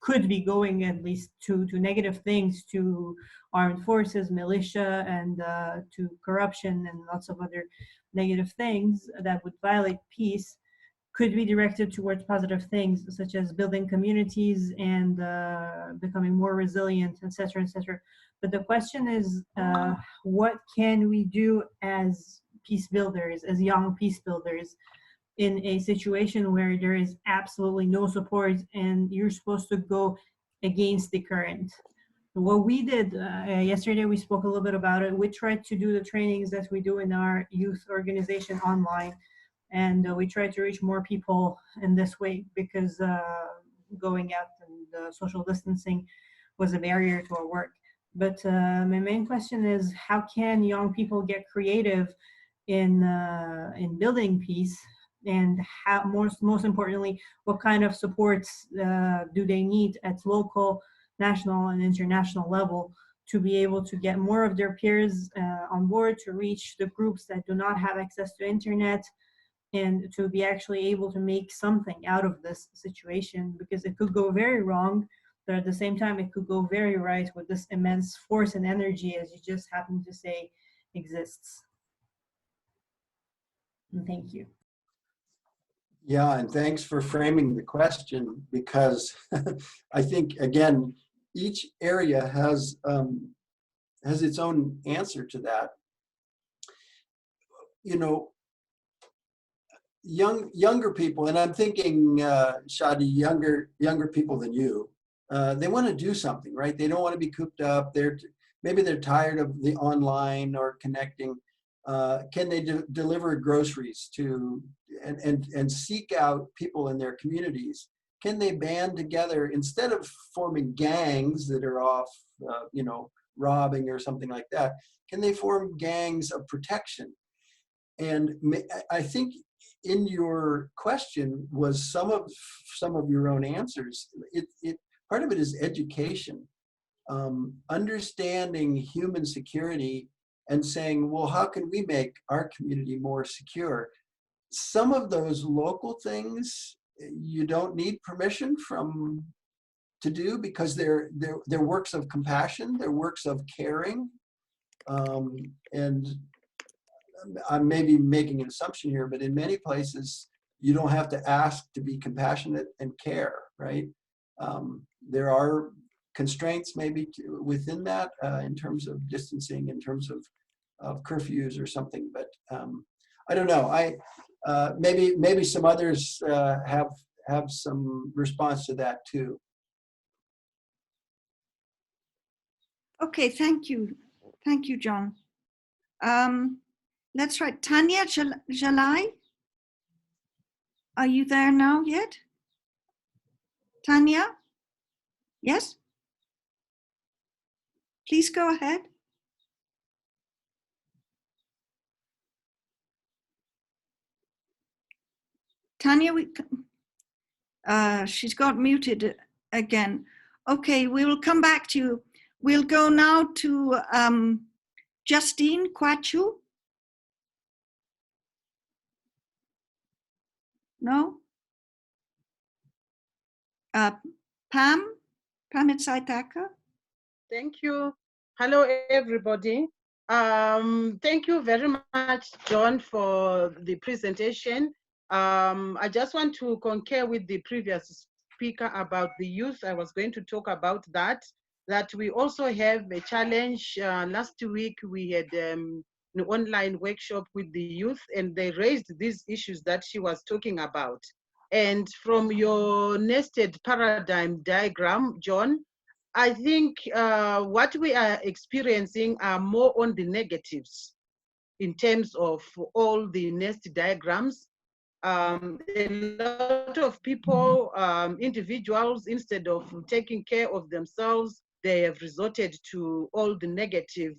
could be going at least to negative things, to armed forces, militia, and to corruption and lots of other negative things that would violate peace, could be directed towards positive things, such as building communities and becoming more resilient, etc., etc. But the question is, what can we do as peace builders, as young peace builders, in a situation where there is absolutely no support and you're supposed to go against the current? What we did yesterday, we spoke a little bit about it. We tried to do the trainings that we do in our youth organization online, and we tried to reach more people in this way, because going out and social distancing was a barrier to our work. But my main question is, how can young people get creative in building peace, and how, most importantly, what kind of supports do they need at local, national, and international level to be able to get more of their peers on board, to reach the groups that do not have access to internet, and to be actually able to make something out of this situation, because it could go very wrong, but at the same time it could go very right with this immense force and energy, as you just happened to say, exists. And thank you. Yeah, and thanks for framing the question, because I think, again, each area has its own answer to that. You know, younger people, and I'm thinking, Shadi, younger people than you, they want to do something, right? They don't want to be cooped up. Maybe they're tired of the online or connecting. Can they deliver groceries to and seek out people in their communities? Can they band together instead of forming gangs that are off, you know, robbing or something like that? Can they form gangs of protection? And I think in your question was some of your own answers. Part of it is education, understanding human security, and saying, well, how can we make our community more secure? Some of those local things you don't need permission to do, because they're works of compassion, they're works of caring. And I'm maybe making an assumption here, but in many places, you don't have to ask to be compassionate and care, right? There are constraints maybe within that in terms of distancing, in terms of curfews or something, but I don't know. Maybe some others have some response to that too. Okay, thank you, John. Let's try Tanya Jalai. Are you there now yet? Tanya? Yes? Please go ahead. Tanya, she's got muted again. Okay, we will come back to you. We'll go now to Justine Kwachu. No? Pam Itzaitaka. Thank you. Hello, everybody. Thank you very much, John, for the presentation. I just want to concur with the previous speaker about the youth. I was going to talk about that we also have a challenge. Last week, we had an online workshop with the youth, and they raised these issues that she was talking about. And from your nested paradigm diagram, John, I think what we are experiencing are more on the negatives in terms of all the nest diagrams. A lot of people, individuals, instead of taking care of themselves, they have resorted to all the negative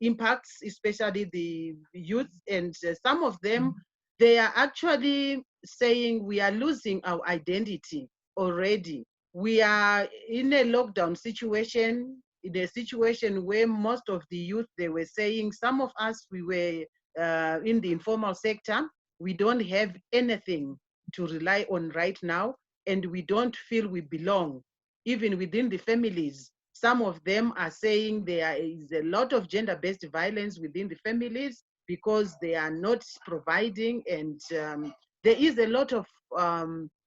impacts, especially the youth. And some of them, they are actually saying we are losing our identity already. We are in a lockdown situation, in a situation where most of the youth, they were saying, some of us, we were in the informal sector, we don't have anything to rely on right now. and we don't feel we belong, even within the families. Some of them are saying there is a lot of gender-based violence within the families because they are not providing, and there is a lot of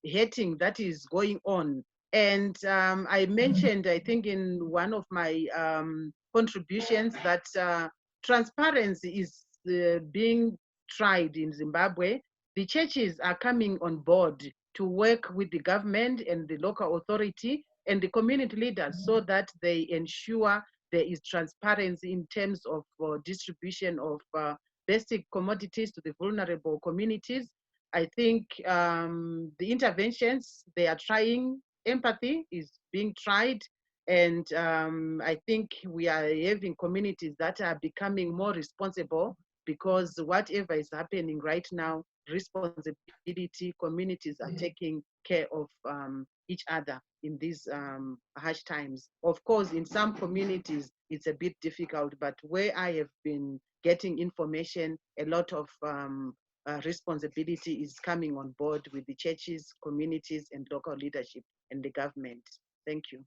hating that is going on. And I mentioned, I think in one of my contributions, that transparency is being tried in Zimbabwe. The churches are coming on board to work with the government and the local authority and the community leaders so that they ensure there is transparency in terms of distribution of basic commodities to the vulnerable communities. I think the interventions they are trying, empathy is being tried, and I think we are having communities that are becoming more responsible, because whatever is happening right now, responsibility, communities are taking care of each other in these harsh times. Of course, in some communities, it's a bit difficult, but where I have been getting information, a lot of responsibility is coming on board with the churches, communities, and local leadership and the government. Thank you.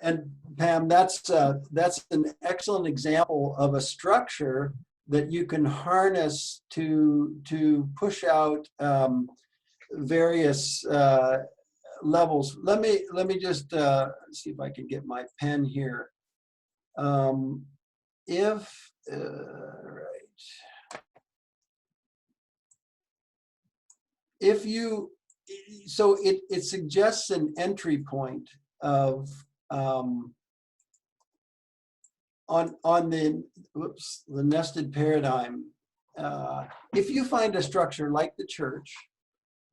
And Pam, that's an excellent example of a structure that you can harness to push out various levels. Let me just see if I can get my pen here. If you, so it suggests an entry point of on the nested paradigm. If you find a structure like the church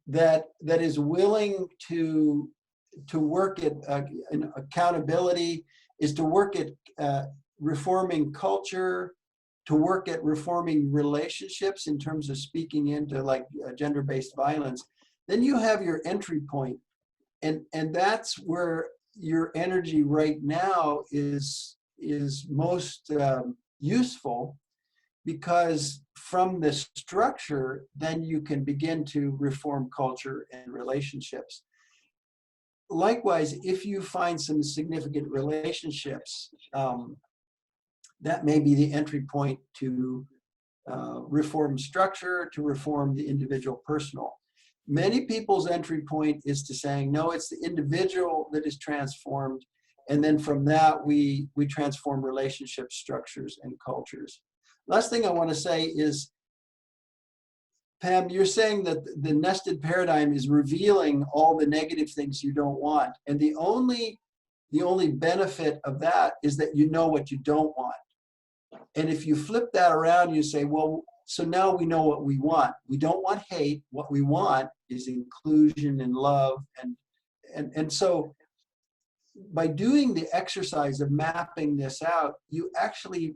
that is willing to work at accountability, is to work at reforming culture, to work at reforming relationships in terms of speaking into like gender-based violence, then you have your entry point. And that's where your energy right now is most useful, because from the structure, then you can begin to reform culture and relationships. Likewise, if you find some significant relationships, that may be the entry point to reform structure, to reform the individual personal. Many people's entry point is to saying, no, it's the individual that is transformed. And then from that, we transform relationship structures and cultures. Last thing I want to say is, Pam, you're saying that the nested paradigm is revealing all the negative things you don't want. And the only benefit of that is that you know what you don't want. And if you flip that around, you say, well, so now we know what we want. We don't want hate. What we want is inclusion and love. And so by doing the exercise of mapping this out, you actually,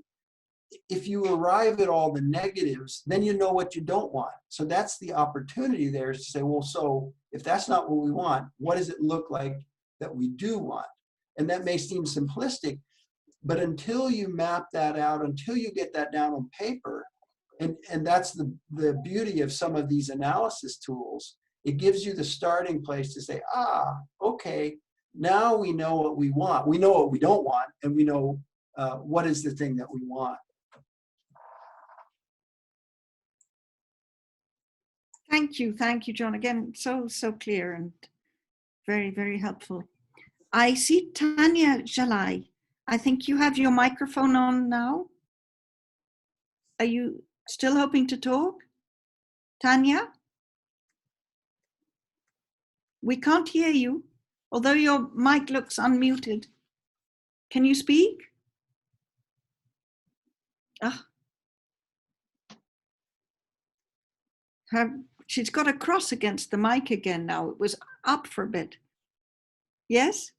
if you arrive at all the negatives, then you know what you don't want. So that's the opportunity there, is to say, well, so if that's not what we want, what does it look like that we do want? And that may seem simplistic, but until you map that out, until you get that down on paper, and that's the beauty of some of these analysis tools, it gives you the starting place to say, okay, now we know what we want. We know what we don't want, and we know what is the thing that we want. Thank you, John. Again, so clear and very, very helpful. I see Tanya Jalai. I think you have your microphone on now. Are you still hoping to talk? Tanya? We can't hear you, although your mic looks unmuted. Can you speak? She's got a cross against the mic again now. It was up for a bit. Yes?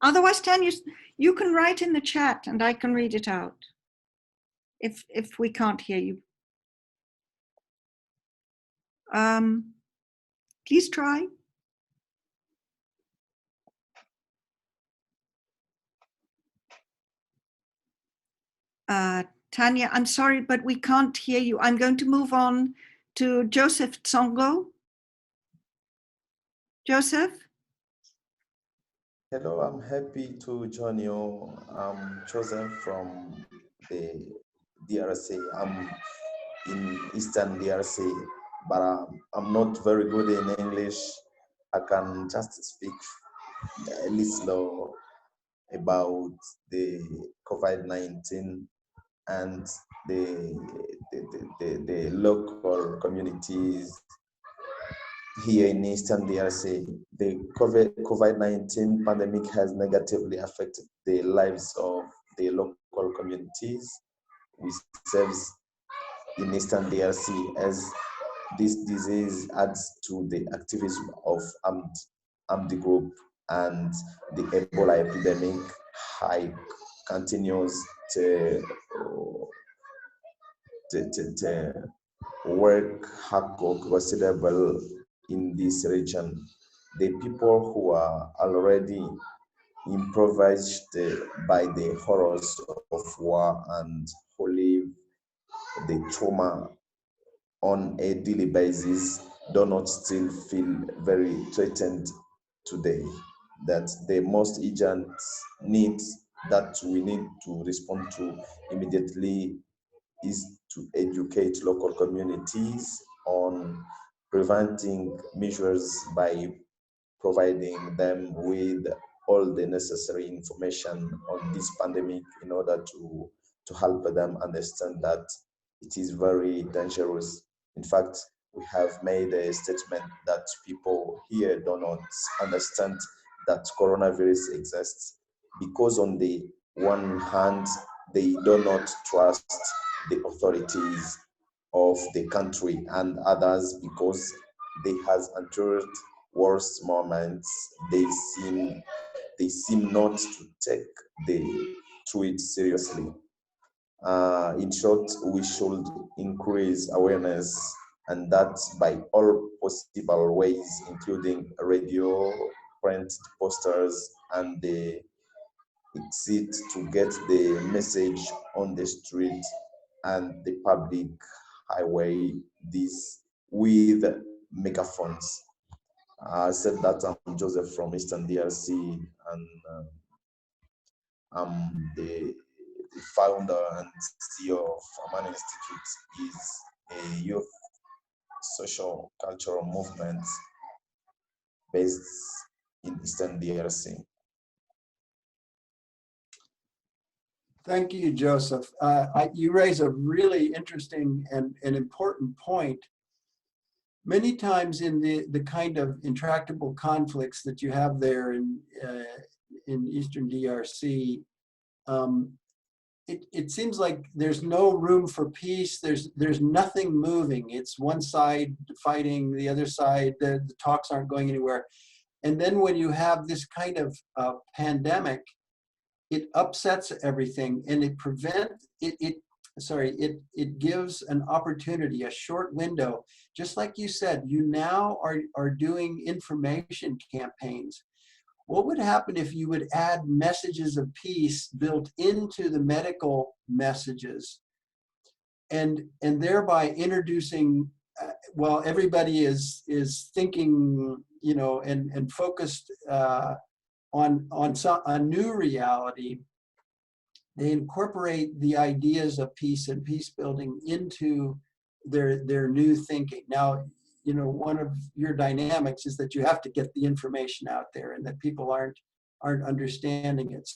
Otherwise, Tanya, you can write in the chat and I can read it out if we can't hear you. Please try. Tanya, I'm sorry, but we can't hear you. I'm going to move on to Joseph Tsongo. Joseph? Hello, I'm happy to join you. I'm Joseph from the DRC. I'm in Eastern DRC, but I'm not very good in English. I can just speak a little about the COVID-19 and the local communities here in Eastern DRC. The COVID-19 pandemic has negatively affected the lives of the local communities we serve in Eastern DRC, as this disease adds to the activism of armed group, and the Ebola epidemic high continues to work considerable in this region. The people who are already impoverished by the horrors of war and who live the trauma on a daily basis do not still feel very threatened today. That the most urgent needs that we need to respond to immediately is to educate local communities on preventing measures by providing them with all the necessary information on this pandemic in order to help them understand that it is very dangerous. In fact, we have made a statement that people here do not understand that coronavirus exists, because on the one hand, they do not trust the authorities of the country, and others because they has endured worse moments. They seem not to take the threat seriously. In short, we should increase awareness, and that by all possible ways, including radio, print posters, and the exit, to get the message on the street and the public highway, this with megaphones. I said that I'm Joseph from Eastern DRC, and I'm the founder and CEO of Amani Institute, is a youth social cultural movement based in Eastern DRC. Thank you, Joseph. You raise a really interesting and important point. Many times in the kind of intractable conflicts that you have there in Eastern DRC, it seems like there's no room for peace. There's nothing moving. It's one side fighting the other side. The talks aren't going anywhere. And then when you have this kind of pandemic, it upsets everything, and it gives an opportunity, a short window. Just like you said, you now are doing information campaigns. What would happen if you would add messages of peace built into the medical messages, and thereby introducing, while everybody is thinking, you know, and focused on a new reality, they incorporate the ideas of peace and peace building into their new thinking. Now, you know, one of your dynamics is that you have to get the information out there, and that people aren't understanding it.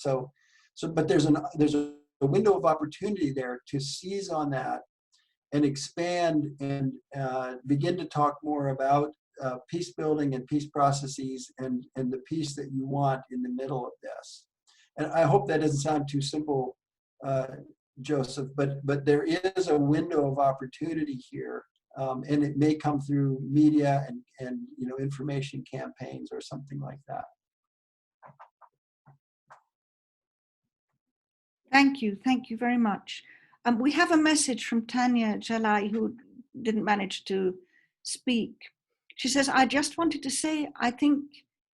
But there's a window of opportunity there to seize on that and expand and begin to talk more about peace building and peace processes and the peace that you want in the middle of this. And I hope that doesn't sound too simple, Joseph, but there is a window of opportunity here, and it may come through media and you know, information campaigns or something like that. Thank you very much. We have a message from Tanya Jalai, who didn't manage to speak. She says, I just wanted to say, I think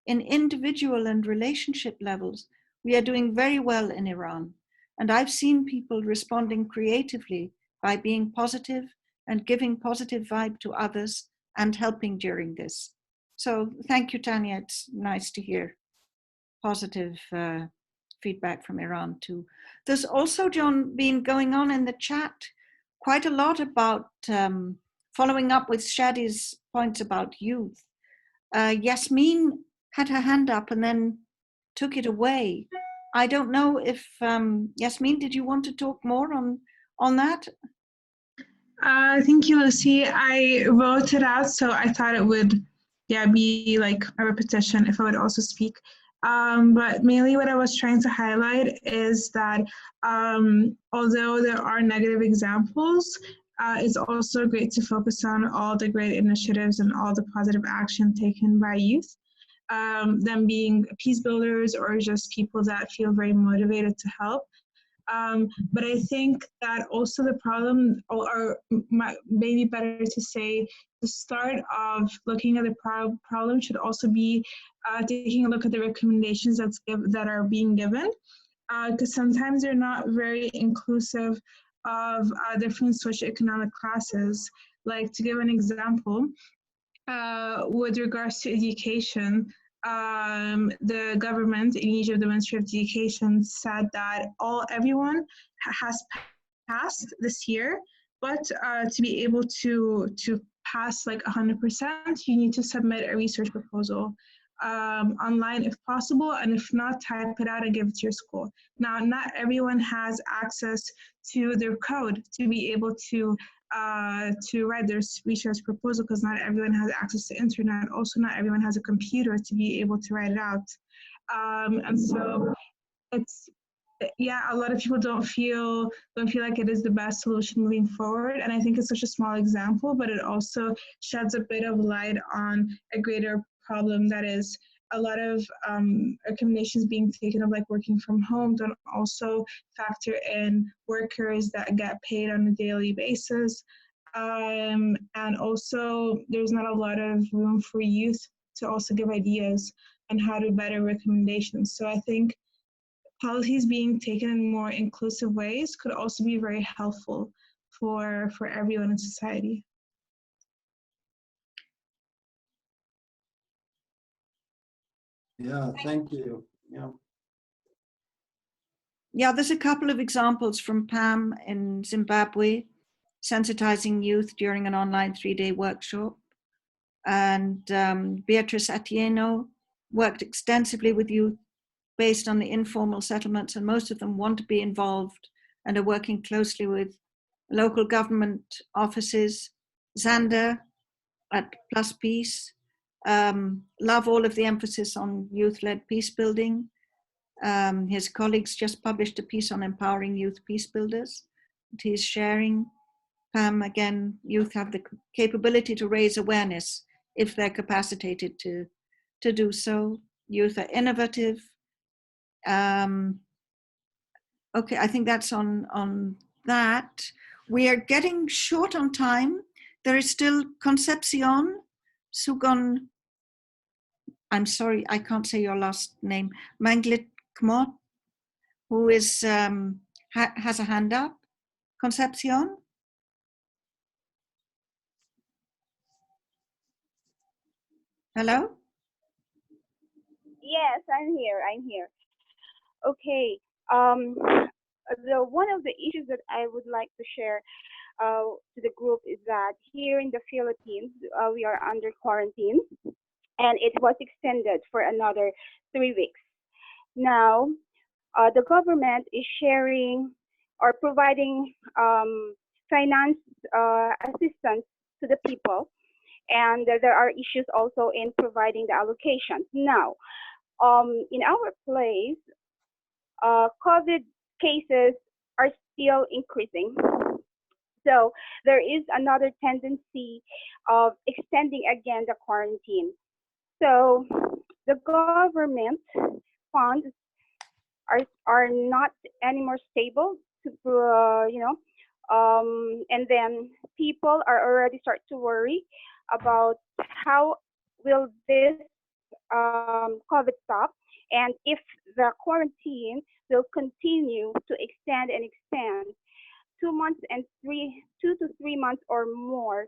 in individual and relationship levels, we are doing very well in Iran. And I've seen people responding creatively by being positive and giving positive vibe to others and helping during this. So thank you, Tanya. It's nice to hear positive feedback from Iran too. There's also, John, been going on in the chat quite a lot about following up with Shadi's points about youth. Yasmin had her hand up and then took it away. I don't know if, Yasmin, did you want to talk more on that? Thank you, Lucy. I wrote it out, so I thought it would, be like a repetition if I would also speak. But mainly what I was trying to highlight is that although there are negative examples, it's also great to focus on all the great initiatives and all the positive action taken by youth. Them being peacebuilders or just people that feel very motivated to help. But I think that also the problem, or maybe better to say, the start of looking at the problem should also be taking a look at the recommendations that are being given, because sometimes they're not very inclusive of different socioeconomic classes. Like, to give an example, with regards to education, the government in Egypt, the Ministry of Education, said that everyone has passed this year, but to be able to pass like 100%, you need to submit a research proposal online if possible, and if not, type it out and give it to your school. Now, not everyone has access to their code to be able to write their research proposal, because not everyone has access to internet. Also, not everyone has a computer to be able to write it out. And so it's, a lot of people don't feel like it is the best solution moving forward. And I think it's such a small example, but it also sheds a bit of light on a greater problem, that is a lot of recommendations being taken of like working from home don't also factor in workers that get paid on a daily basis. And also there's not a lot of room for youth to also give ideas on how to better recommendations. So I think policies being taken in more inclusive ways could also be very helpful for everyone in society. Yeah, thank you. Yeah, there's a couple of examples from Pam in Zimbabwe, sensitizing youth during an online 3-day workshop. And Beatrice Atieno worked extensively with youth based on the informal settlements, and most of them want to be involved and are working closely with local government offices. Xander at Plus Peace, love all of the emphasis on youth-led peace building. His colleagues just published a piece on empowering youth peace builders that he's sharing. Pam, again, youth have the capability to raise awareness if they're capacitated to do so. Youth are innovative. Okay, I think that's on that. We are getting short on time. There is still Concepcion Sugon, I'm sorry, I can't say your last name, Manglit Kmot, who is has a hand up. Concepcion? Hello? Yes, I'm here. Okay. One of the issues that I would like to share to the group is that here in the Philippines, we are under quarantine, and it was extended for another 3 weeks. Now, the government is sharing or providing finance assistance to the people, and there are issues also in providing the allocations. Now, in our place, COVID cases are still increasing. So there is another tendency of extending again the quarantine. So the government funds are not anymore stable to and then people are already start to worry about how will this COVID stop, and if the quarantine will continue to extend and extend 2 months and 2 to 3 months or more,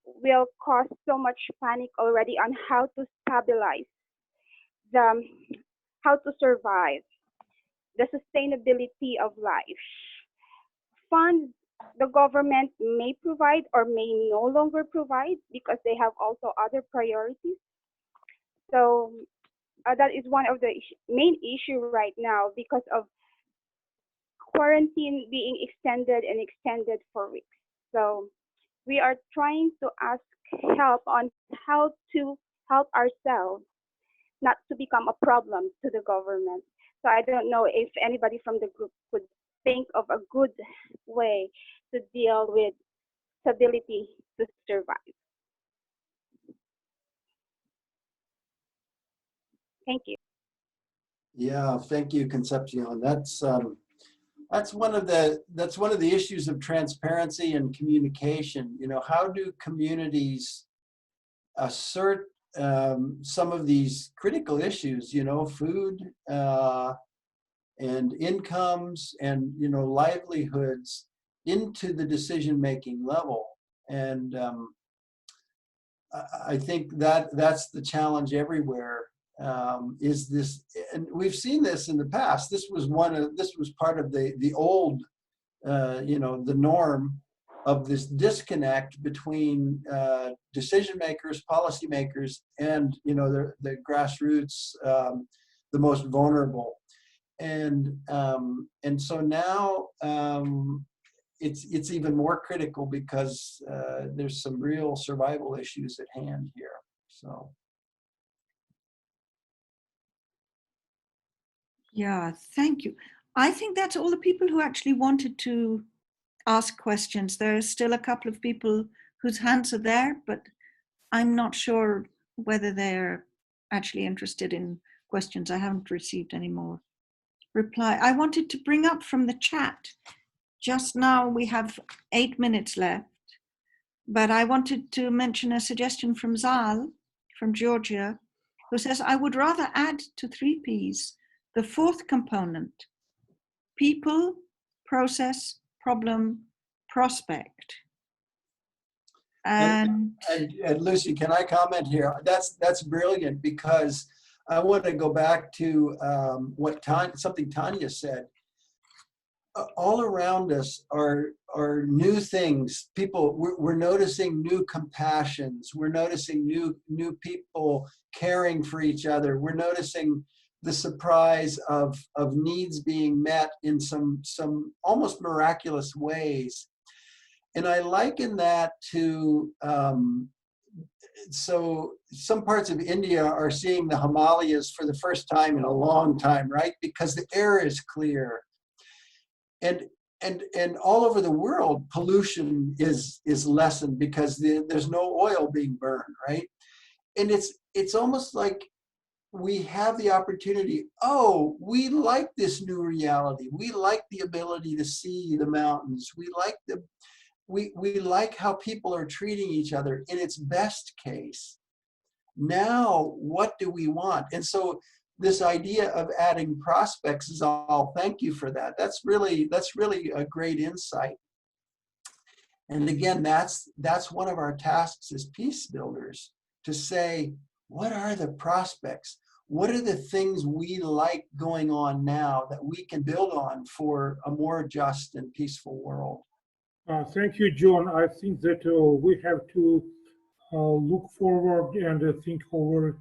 will cause so much panic already on how to stabilize the how to survive the sustainability of life. Funds the government may provide or may no longer provide because they have also other priorities. So that is one of the main issue right now because of quarantine being extended and extended for weeks. So we are trying to ask help on how to help ourselves not to become a problem to the government. So I don't know if anybody from the group could think of a good way to deal with stability to survive. Thank you. Yeah, thank you, Concepcion. That's one of the issues of transparency and communication. You know, how do communities assert some of these critical issues? You know, food and incomes and livelihoods into the decision-making level. And I think that's the challenge everywhere. Is this, and we've seen this in the past. This was part of the old, the norm of this disconnect between decision makers, policymakers, and the grassroots, the most vulnerable. And so now it's even more critical because there's some real survival issues at hand here. So. Yeah, thank you. I think that's all the people who actually wanted to ask questions. There are still a couple of people whose hands are there, but I'm not sure whether they're actually interested in questions. I haven't received any more reply. I wanted to bring up from the chat, just now we have 8 minutes left, but I wanted to mention a suggestion from Zal from Georgia, who says, I would rather add to 3 Ps the 4th component: people, process, problem, prospect. And Lucy, can I comment here? That's brilliant, because I want to go back to something Tanya said. All around us are new things. People, we're noticing new compassions. We're noticing new people caring for each other. We're noticing the surprise of needs being met in some almost miraculous ways. And I liken that to, so some parts of India are seeing the Himalayas for the first time in a long time, right? Because the air is clear. And all over the world, pollution is lessened because there's no oil being burned, right? And it's almost like we have the opportunity. Oh, we like this new reality. We like the ability to see the mountains. We like how people are treating each other in its best case. Now, what do we want? And so this idea of adding prospects is all, thank you for that. That's really a great insight. And again, that's one of our tasks as peace builders, to say, what are the prospects? What are the things we like going on now that we can build on for a more just and peaceful world? Thank you, John. I think that we have to look forward and think over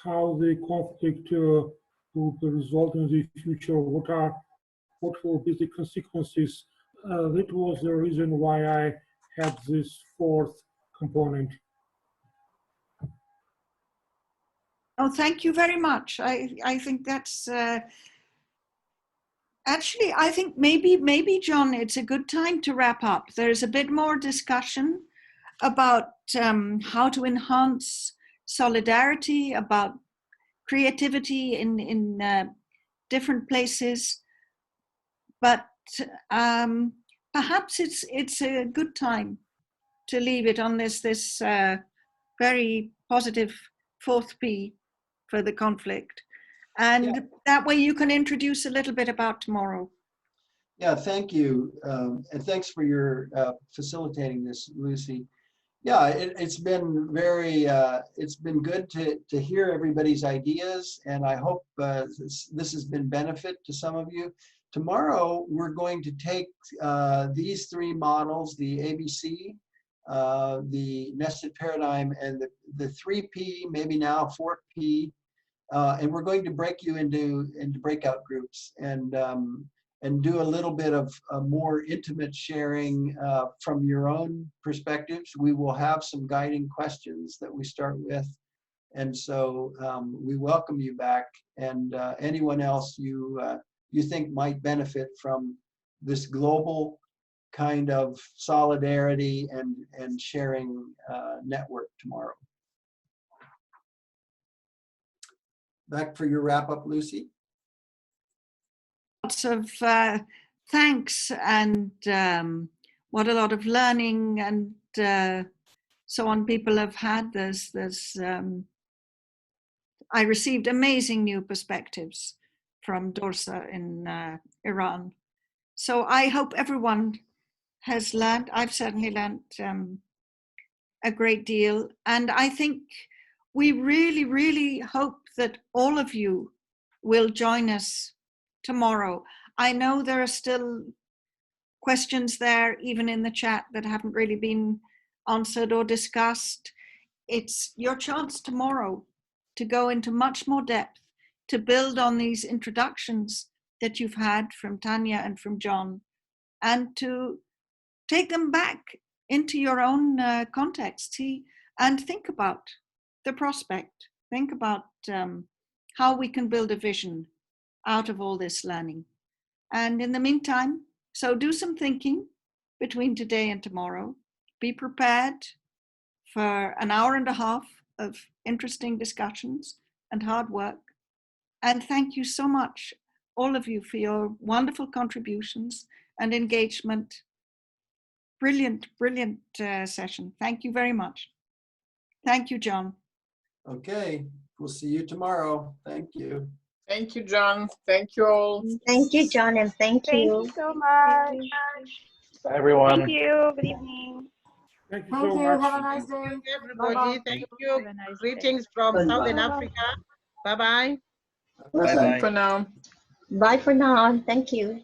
how the conflict will be resolved in the future. What will be the consequences? That was the reason why I had this 4th component. oh, thank you very much. I think that's actually, I think maybe John, it's a good time to wrap up. There's a bit more discussion about how to enhance solidarity, about creativity in different places, but perhaps it's a good time to leave it on this very positive 4th P for the conflict, and that way you can introduce a little bit about tomorrow. Yeah, thank you, and thanks for your facilitating this, Lucy. Yeah, it's been very, it's been good to hear everybody's ideas, and I hope this has been benefit to some of you. Tomorrow, we're going to take these three models, the ABC, the nested paradigm, and the 3P, maybe now 4P, and we're going to break you into breakout groups and do a little bit of more intimate sharing from your own perspectives. We will have some guiding questions that we start with. And so we welcome you back, and anyone else you think might benefit from this global kind of solidarity and sharing network tomorrow. Back for your wrap up, Lucy. Lots of thanks, and what a lot of learning and so on people have had. I received amazing new perspectives from Dorsa in Iran. So I hope everyone has learned. I've certainly learned a great deal. And I think we really, really hope that all of you will join us tomorrow. I know there are still questions there, even in the chat, that haven't really been answered or discussed. It's your chance tomorrow to go into much more depth, to build on these introductions that you've had from Tanya and from John, and to take them back into your own context and think about the prospect. Think about how we can build a vision out of all this learning. And in the meantime, so do some thinking between today and tomorrow. Be prepared for an hour and a half of interesting discussions and hard work. And thank you so much, all of you, for your wonderful contributions and engagement. Brilliant, brilliant session. Thank you very much. Thank you, John. Okay, we'll see you tomorrow. Thank you. Thank you, John. Thank you all. Thank you, John, and thank you. Thank you so much. Bye, everyone. Thank you. Good evening. Thank you so much. Have a nice day, everybody. Thank you. Greetings from Southern Africa. Bye-bye. Bye-bye. For now. Bye for now. Thank you.